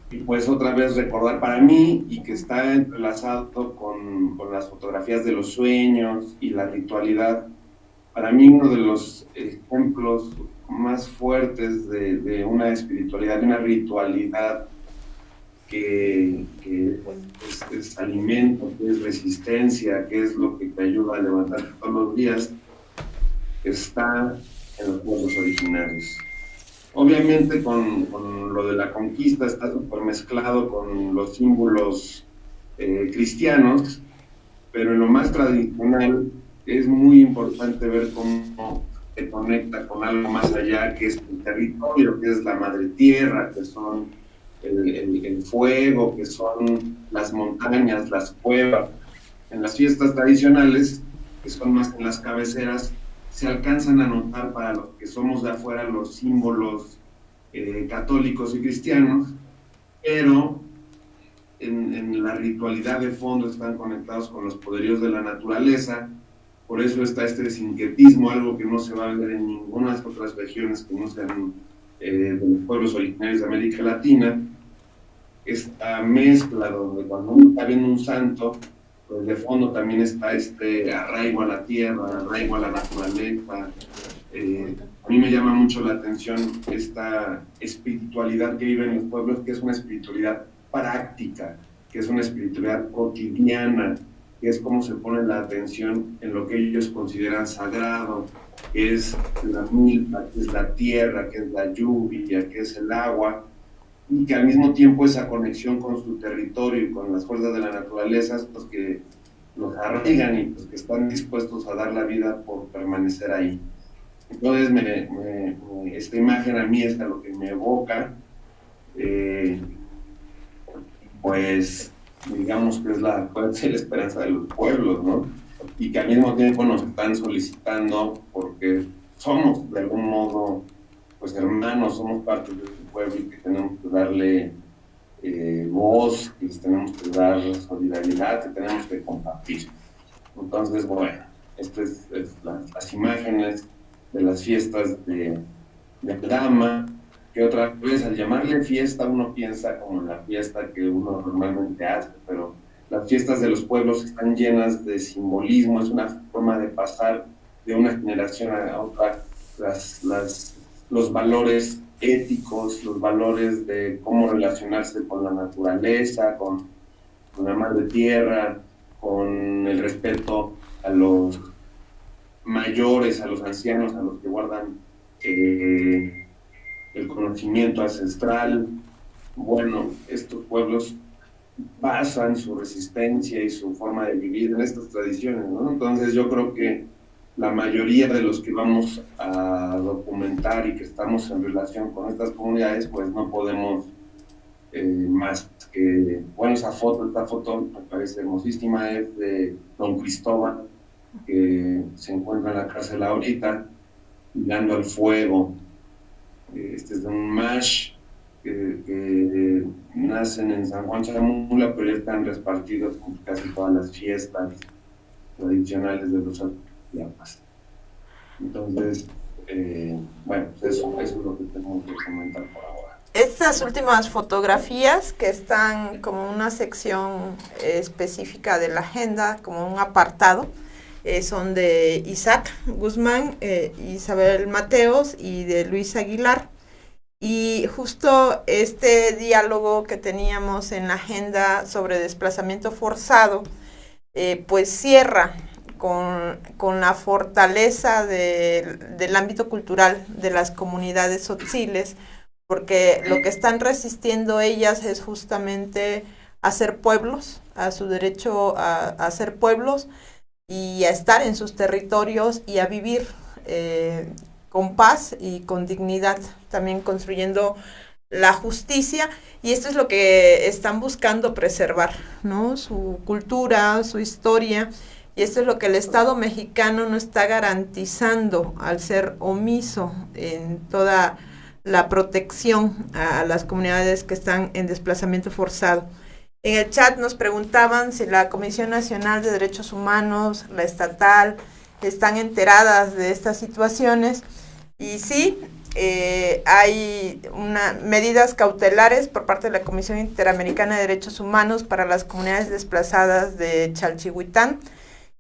Y pues otra vez recordar para mí, y que está entrelazado con las fotografías de los sueños y la ritualidad, para mí uno de los ejemplos más fuertes de una espiritualidad, de una ritualidad que es alimento, que es resistencia, que es lo que te ayuda a levantarte todos los días, está en los pueblos originarios. Obviamente con lo de la conquista está súper mezclado con los símbolos cristianos, pero en lo más tradicional es muy importante ver cómo se conecta con algo más allá, que es el territorio, que es la madre tierra, que son el fuego, que son las montañas, las cuevas. En las fiestas tradicionales, que son más en las cabeceras, se alcanzan a notar para los que somos de afuera los símbolos católicos y cristianos, pero en la ritualidad de fondo están conectados con los poderíos de la naturaleza. Por eso está este sincretismo, algo que no se va a ver en ninguna de las otras regiones que no sean de los pueblos originarios de América Latina. Esta mezcla donde cuando uno está viendo un santo, pues de fondo también está este arraigo a la tierra, arraigo a la naturaleza. A mí me llama mucho la atención esta espiritualidad que viven los pueblos, que es una espiritualidad práctica, que es una espiritualidad cotidiana, que es como se pone la atención en lo que ellos consideran sagrado, que es la milpa, que es la tierra, que es la lluvia, que es el agua, y que al mismo tiempo esa conexión con su territorio y con las fuerzas de la naturaleza, pues que los arraigan y pues que están dispuestos a dar la vida por permanecer ahí. Entonces esta imagen a mí es a lo que me evoca, pues digamos que puede ser la esperanza de los pueblos, ¿no? Y que al mismo tiempo nos están solicitando, porque somos de algún modo pues hermanos, somos parte de este pueblo y que tenemos que darle voz, que les tenemos que dar solidaridad, que tenemos que compartir. Entonces, bueno, estas es las imágenes de las fiestas de Aldama, que otra vez al llamarle fiesta uno piensa como la fiesta que uno normalmente hace, pero las fiestas de los pueblos están llenas de simbolismo, es una forma de pasar de una generación a otra los valores éticos, los valores de cómo relacionarse con la naturaleza, con la madre tierra, con el respeto a los mayores, a los ancianos, a los que guardan el conocimiento ancestral. Bueno, estos pueblos basan su resistencia y su forma de vivir en estas tradiciones, ¿no? Entonces yo creo que la mayoría de los que vamos a documentar y que estamos en relación con estas comunidades, pues no podemos más que, bueno, esta foto me parece hermosísima, es de Don Cristóbal, que se encuentra en la cárcel ahorita, mirando al fuego. Este es de un mash que nacen en San Juan Chamula, pero ya están repartidos en casi todas las fiestas tradicionales de los Chiapas. Entonces, bueno, eso es lo que tenemos que comentar por ahora. Estas últimas fotografías que están como una sección específica de la agenda, como un apartado, son de Isaac Guzmán, Isabel Mateos y de Luis Aguilar. Y justo este diálogo que teníamos en la agenda sobre desplazamiento forzado, pues cierra con la fortaleza del ámbito cultural de las comunidades tzotziles, porque lo que están resistiendo ellas es justamente a ser pueblos, a su derecho a ser pueblos y a estar en sus territorios y a vivir con paz y con dignidad, también construyendo la justicia, y esto es lo que están buscando preservar, ¿no? Su cultura, su historia, y esto es lo que el Estado mexicano no está garantizando al ser omiso en toda la protección a las comunidades que están en desplazamiento forzado. En el chat nos preguntaban si la Comisión Nacional de Derechos Humanos, la estatal, están enteradas de estas situaciones, y sí, hay medidas cautelares por parte de la Comisión Interamericana de Derechos Humanos para las comunidades desplazadas de Chalchihuitán,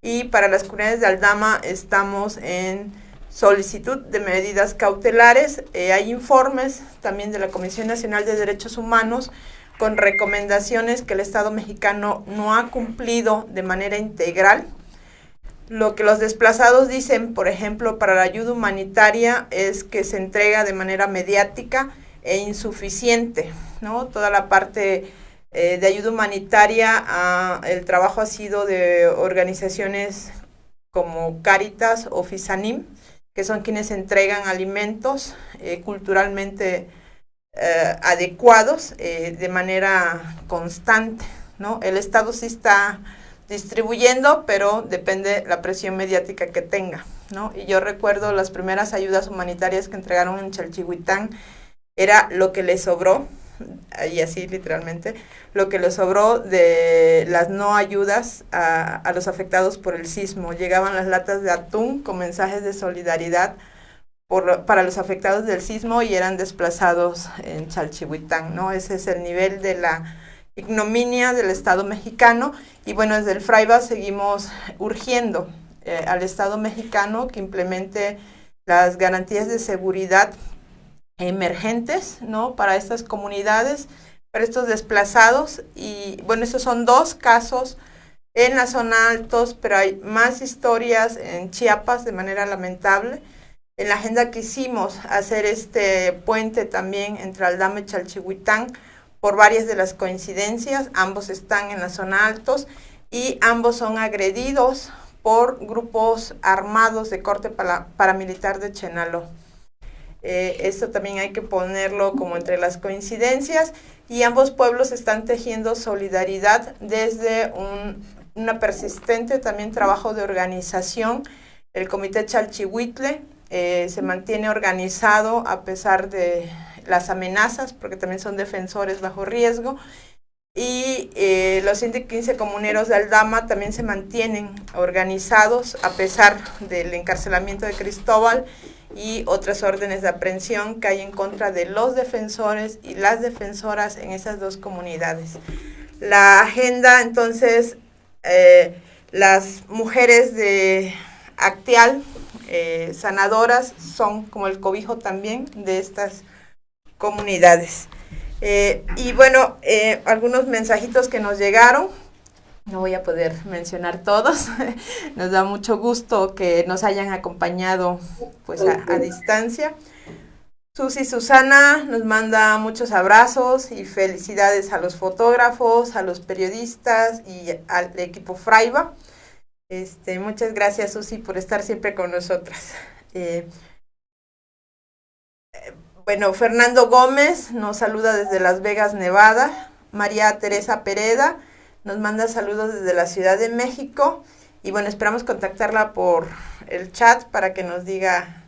y para las comunidades de Aldama estamos en solicitud de medidas cautelares. Hay informes también de la Comisión Nacional de Derechos Humanos con recomendaciones que el Estado mexicano no ha cumplido de manera integral. Lo que los desplazados dicen, por ejemplo, para la ayuda humanitaria, es que se entrega de manera mediática e insuficiente, ¿no? Toda la parte de ayuda humanitaria, el trabajo ha sido de organizaciones como Cáritas o Fisanim, que son quienes entregan alimentos culturalmente adecuados de manera constante, ¿no? El Estado sí está distribuyendo, pero depende la presión mediática que tenga, ¿no? Y yo recuerdo las primeras ayudas humanitarias que entregaron en Chalchihuitán, era lo que les sobró, y así literalmente, lo que les sobró de las no ayudas a los afectados por el sismo. Llegaban las latas de atún con mensajes de solidaridad para los afectados del sismo y eran desplazados en Chalchihuitán, ¿no? Ese es el nivel de la ignominia del Estado mexicano. Y bueno, desde el FRAIBA seguimos urgiendo al Estado mexicano que implemente las garantías de seguridad emergentes, ¿no? Para estas comunidades, para estos desplazados. Y bueno, estos son 2 casos en la zona Altos, pero hay más historias en Chiapas de manera lamentable. En la agenda quisimos hacer este puente también entre Aldama y Chalchihuitán por varias de las coincidencias. Ambos están en la zona Altos y ambos son agredidos por grupos armados de corte paramilitar de Chenaló. Esto también hay que ponerlo como entre las coincidencias, y ambos pueblos están tejiendo solidaridad desde una persistente también trabajo de organización. El Comité Chalchihuitle se mantiene organizado a pesar de las amenazas, porque también son defensores bajo riesgo, y los 115 comuneros de Aldama también se mantienen organizados a pesar del encarcelamiento de Cristóbal y otras órdenes de aprehensión que hay en contra de los defensores y las defensoras en esas 2 comunidades. La agenda, entonces, las mujeres de Acteal, sanadoras, son como el cobijo también de estas comunidades. Y bueno, algunos mensajitos que nos llegaron. No voy a poder mencionar todos. Nos da mucho gusto que nos hayan acompañado pues a distancia. Susy Susana nos manda muchos abrazos y felicidades a los fotógrafos, a los periodistas y al equipo Fraiba. Muchas gracias, Susy, por estar siempre con nosotras. Bueno, Fernando Gómez nos saluda desde Las Vegas, Nevada. María Teresa Pereda nos manda saludos desde la Ciudad de México. Y bueno, esperamos contactarla por el chat para que nos diga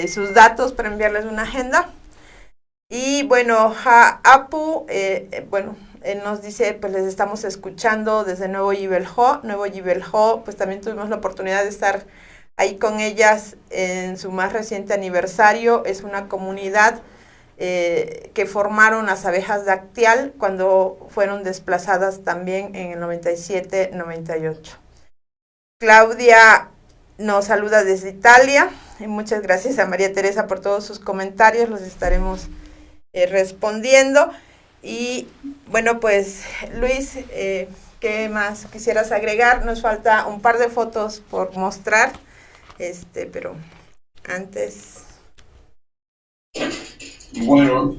sus datos para enviarles una agenda. Y bueno, Apu, él nos dice, pues les estamos escuchando desde Nuevo Yiveljo. Nuevo Yiveljo, pues también tuvimos la oportunidad de estar ahí con ellas en su más reciente aniversario. Es una comunidad que formaron las abejas Dactial cuando fueron desplazadas también en el 97-98. Claudia nos saluda desde Italia. Y muchas gracias a María Teresa por todos sus comentarios, los estaremos respondiendo. Y bueno, pues Luis, ¿qué más quisieras agregar? Nos falta un par de fotos por mostrar, pero antes... Bueno,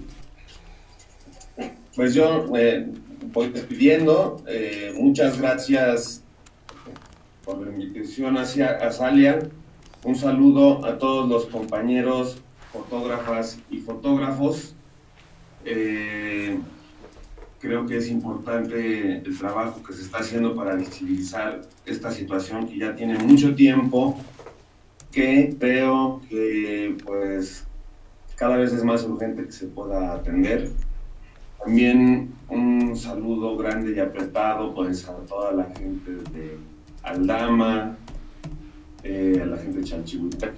pues yo voy despidiendo. Muchas gracias por la invitación a Salia. Un saludo a todos los compañeros fotógrafas y fotógrafos. Creo que es importante el trabajo que se está haciendo para visibilizar esta situación que ya tiene mucho tiempo, que creo que pues cada vez es más urgente que se pueda atender. También un saludo grande y apretado pues a toda la gente de Aldama, a la gente de Chalchihuitepec,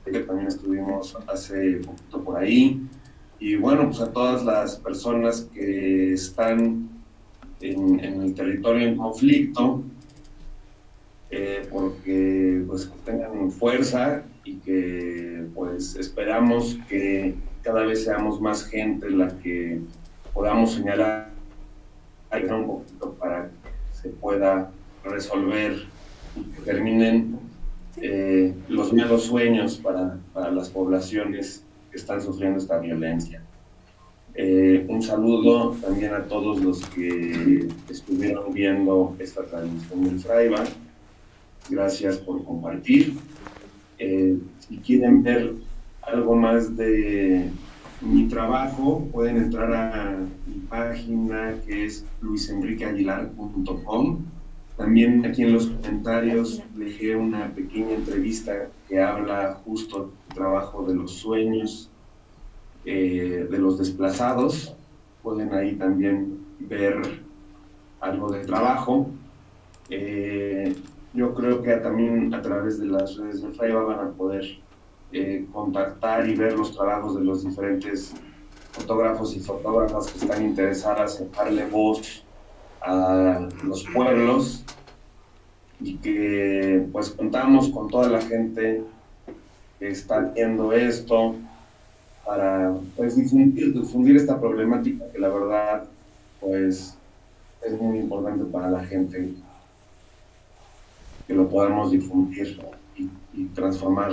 que también estuvimos hace poquito por ahí, y bueno, pues a todas las personas que están en el territorio en conflicto, porque pues tengan fuerza y que pues esperamos que cada vez seamos más gente la que podamos señalar un poquito para que se pueda resolver y que terminen los malos sueños para las poblaciones que están sufriendo esta violencia. Un saludo también a todos los que estuvieron viendo esta transmisión del Fraiba. Gracias por compartir. Si quieren ver algo más de mi trabajo, pueden entrar a mi página, que es luisenriqueaguilar.com. También aquí en los comentarios dejé una pequeña entrevista que habla justo del trabajo de los sueños de los desplazados. Pueden ahí también ver algo de trabajo. Yo creo que también a través de las redes de Fraiba van a poder contactar y ver los trabajos de los diferentes fotógrafos y fotógrafas que están interesadas en darle voz a los pueblos, y que pues contamos con toda la gente que está haciendo esto para pues difundir esta problemática que la verdad pues es muy importante para la gente, que lo podamos difundir y transformar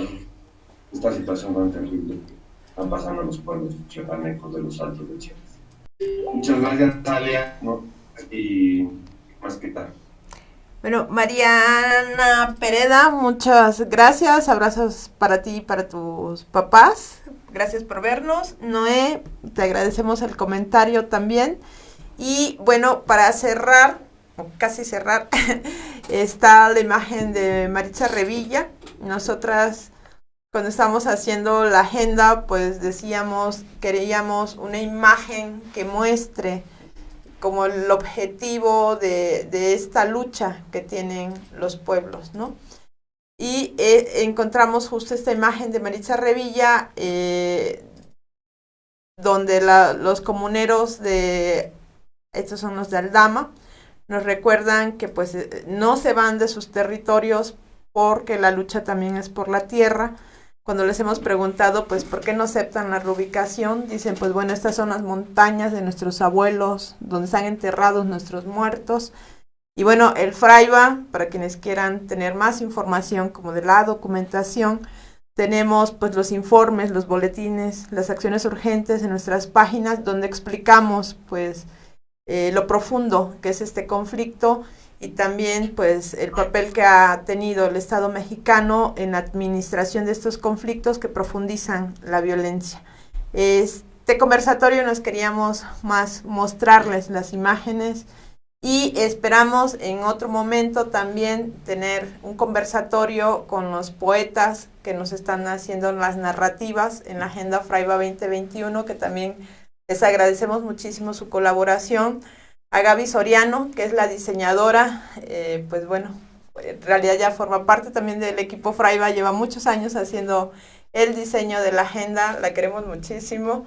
esta situación tan terrible que están pasando en los pueblos chiapanecos de los Altos de Chiapas. Muchas gracias, Talia, ¿no? Y más que tal. Bueno, Mariana Pereda, muchas gracias, abrazos para ti y para tus papás, gracias por vernos. Noé, te agradecemos el comentario también. Y bueno, para cerrar, o casi cerrar, está la imagen de Maritza Revilla. Nosotras, cuando estábamos haciendo la agenda, pues queríamos una imagen que muestre como el objetivo de esta lucha que tienen los pueblos, ¿no? Y encontramos justo esta imagen de Maritza Revilla, donde los comuneros estos son los de Aldama, nos recuerdan que pues no se van de sus territorios porque la lucha también es por la tierra. cuando les hemos preguntado, pues, ¿por qué no aceptan la reubicación? Dicen, pues, bueno, estas son las montañas de nuestros abuelos, donde están enterrados nuestros muertos. Y bueno, el Fraiba, para quienes quieran tener más información como de la documentación, tenemos pues los informes, los boletines, las acciones urgentes en nuestras páginas, donde explicamos pues lo profundo que es este conflicto y también pues el papel que ha tenido el Estado mexicano en la administración de estos conflictos que profundizan la violencia. Este conversatorio nos queríamos más mostrarles las imágenes y esperamos en otro momento también tener un conversatorio con los poetas que nos están haciendo las narrativas en la Agenda Fraiba 2021, que también les agradecemos muchísimo su colaboración. A Gaby Soriano, que es la diseñadora, pues bueno, en realidad ya forma parte también del equipo Fraiba, lleva muchos años haciendo el diseño de la agenda, la queremos muchísimo.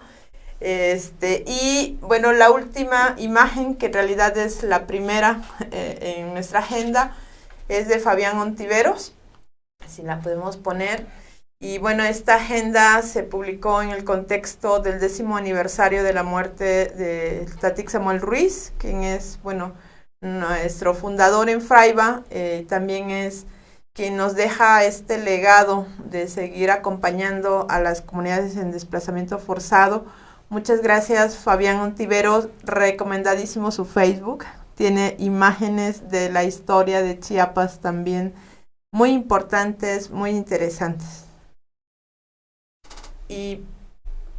Y bueno, la última imagen, que en realidad es la primera en nuestra agenda, es de Fabián Ontiveros, si la podemos poner. Y bueno, esta agenda se publicó en el contexto del 10º aniversario de la muerte de Tatik Samuel Ruiz, quien es, bueno, nuestro fundador en Fraiba, también es quien nos deja este legado de seguir acompañando a las comunidades en desplazamiento forzado. Muchas gracias, Fabián Ontiveros, recomendadísimo su Facebook, tiene imágenes de la historia de Chiapas también muy importantes, muy interesantes. Y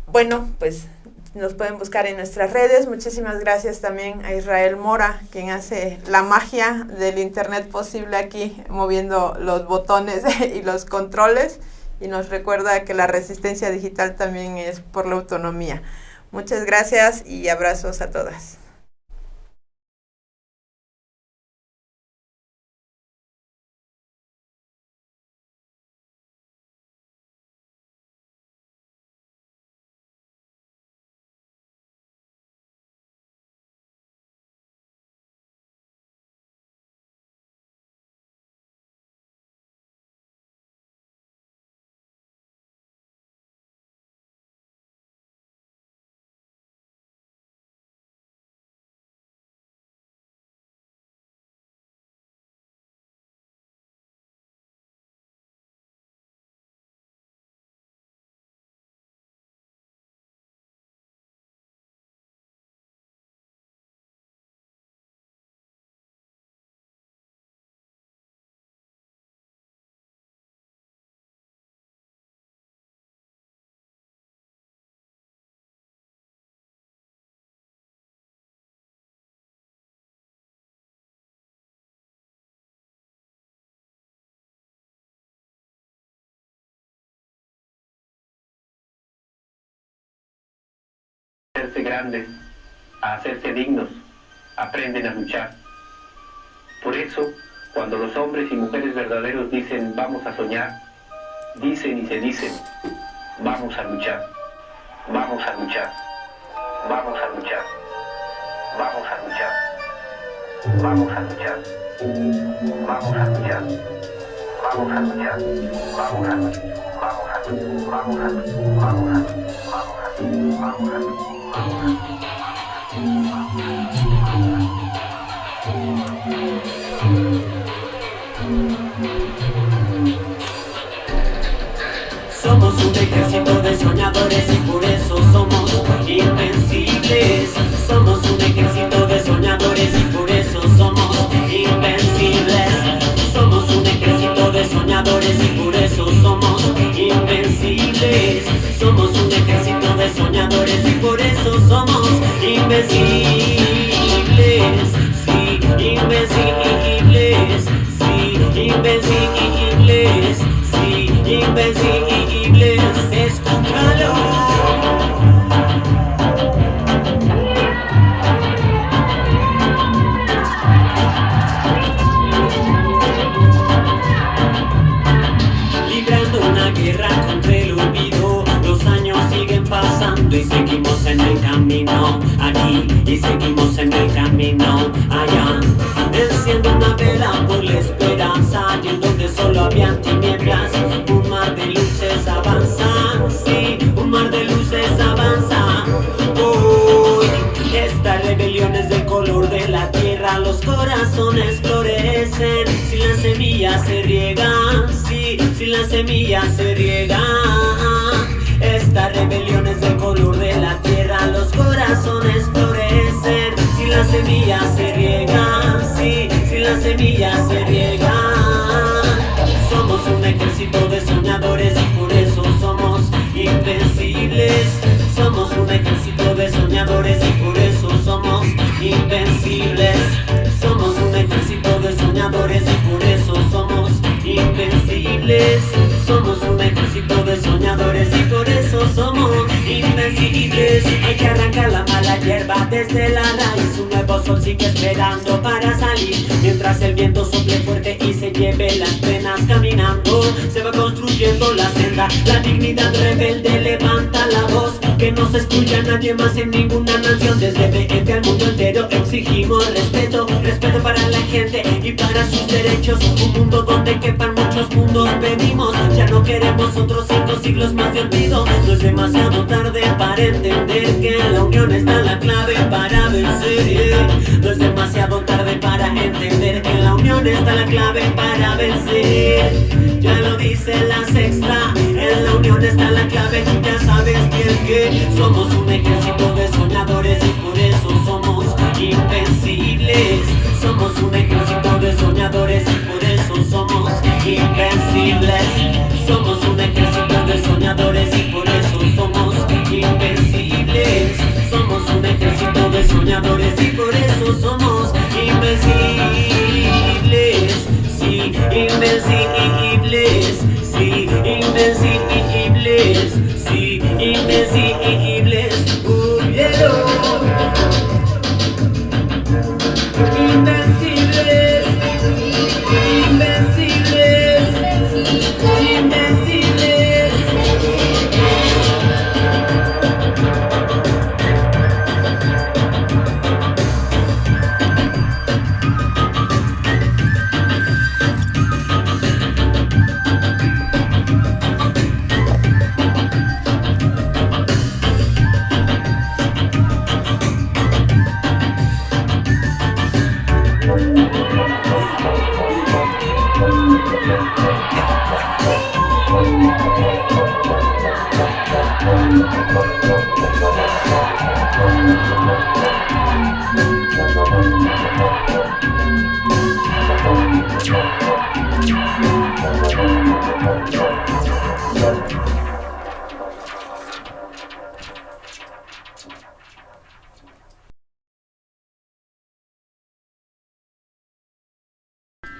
bueno, pues nos pueden buscar en nuestras redes. Muchísimas gracias también a Israel Mora, quien hace la magia del internet posible aquí, moviendo los botones y los controles, y nos recuerda que la resistencia digital también es por la autonomía. Muchas gracias y abrazos a todas. Hacerse grandes, a hacerse dignos, aprenden a luchar. Por eso, cuando los hombres y mujeres verdaderos dicen vamos a soñar, dicen y se dicen vamos a luchar, vamos a luchar, vamos a luchar, vamos a luchar, vamos a luchar, vamos a luchar, vamos a luchar, vamos a luchar, vamos a luchar, vamos a luchar, vamos a luchar, vamos a luchar, vamos a luchar. Somos un ejército de soñadores y por eso somos invencibles. Somos un ejército de soñadores y por eso somos invencibles. Somos un ejército de soñadores y por eso somos invencibles. Somos un ejército de soñadores y por eso somos invencibles. Sí, invencibles. Sí, invencibles. Sí, invencibles. Escúchalo. Y seguimos en el camino aquí, y seguimos en el camino allá. Enciendo una vela por la esperanza, y en donde solo habían tinieblas, un mar de luces abajo. corazones florecen si la semilla se riega, sí, si la semilla se riega. Esta rebelión es del color de la tierra, los corazones florecen si la semilla se riega, sí, si la semilla se riega. Somos un ejército de soñadores y por eso somos invencibles. Somos un ejército de soñadores y por eso somos invencibles. Somos un ejército de soñadores y por eso somos invencibles. Somos un ejército de soñadores y por eso somos invencibles. Hay que arrancar la mala hierba desde la raíz. Un nuevo sol sigue esperando para salir, mientras el viento sople fuerte y se lleve las penas. Caminando se va construyendo la senda. La dignidad rebelde levanta la voz, que no se escucha a nadie más en ninguna nación. Desde BF al mundo entero exigimos respeto, respeto para la gente y para sus derechos. Un mundo donde quepan muchos mundos pedimos. Ya no queremos otros 5 siglos más de olvido. No es demasiado tarde para entender que en la unión está la clave para vencer. No es demasiado tarde para entender que en la unión está la clave para vencer. Ya lo dice la sexta, en la unión está la clave. Tú ya sabes bien que somos un ejército de soñadores y por eso somos invencibles. Somos un ejército de soñadores y por eso somos invencibles. Somos un ejército de soñadores y por eso somos invencibles. Somos un ejército de soñadores y por eso somos invencibles. Sí, invencibles. Sí, invencibles. Sí, invencibles. Invencibles. Invencibles. Invencibles.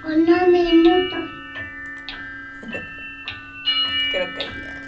Unos minutos. Creo que ya.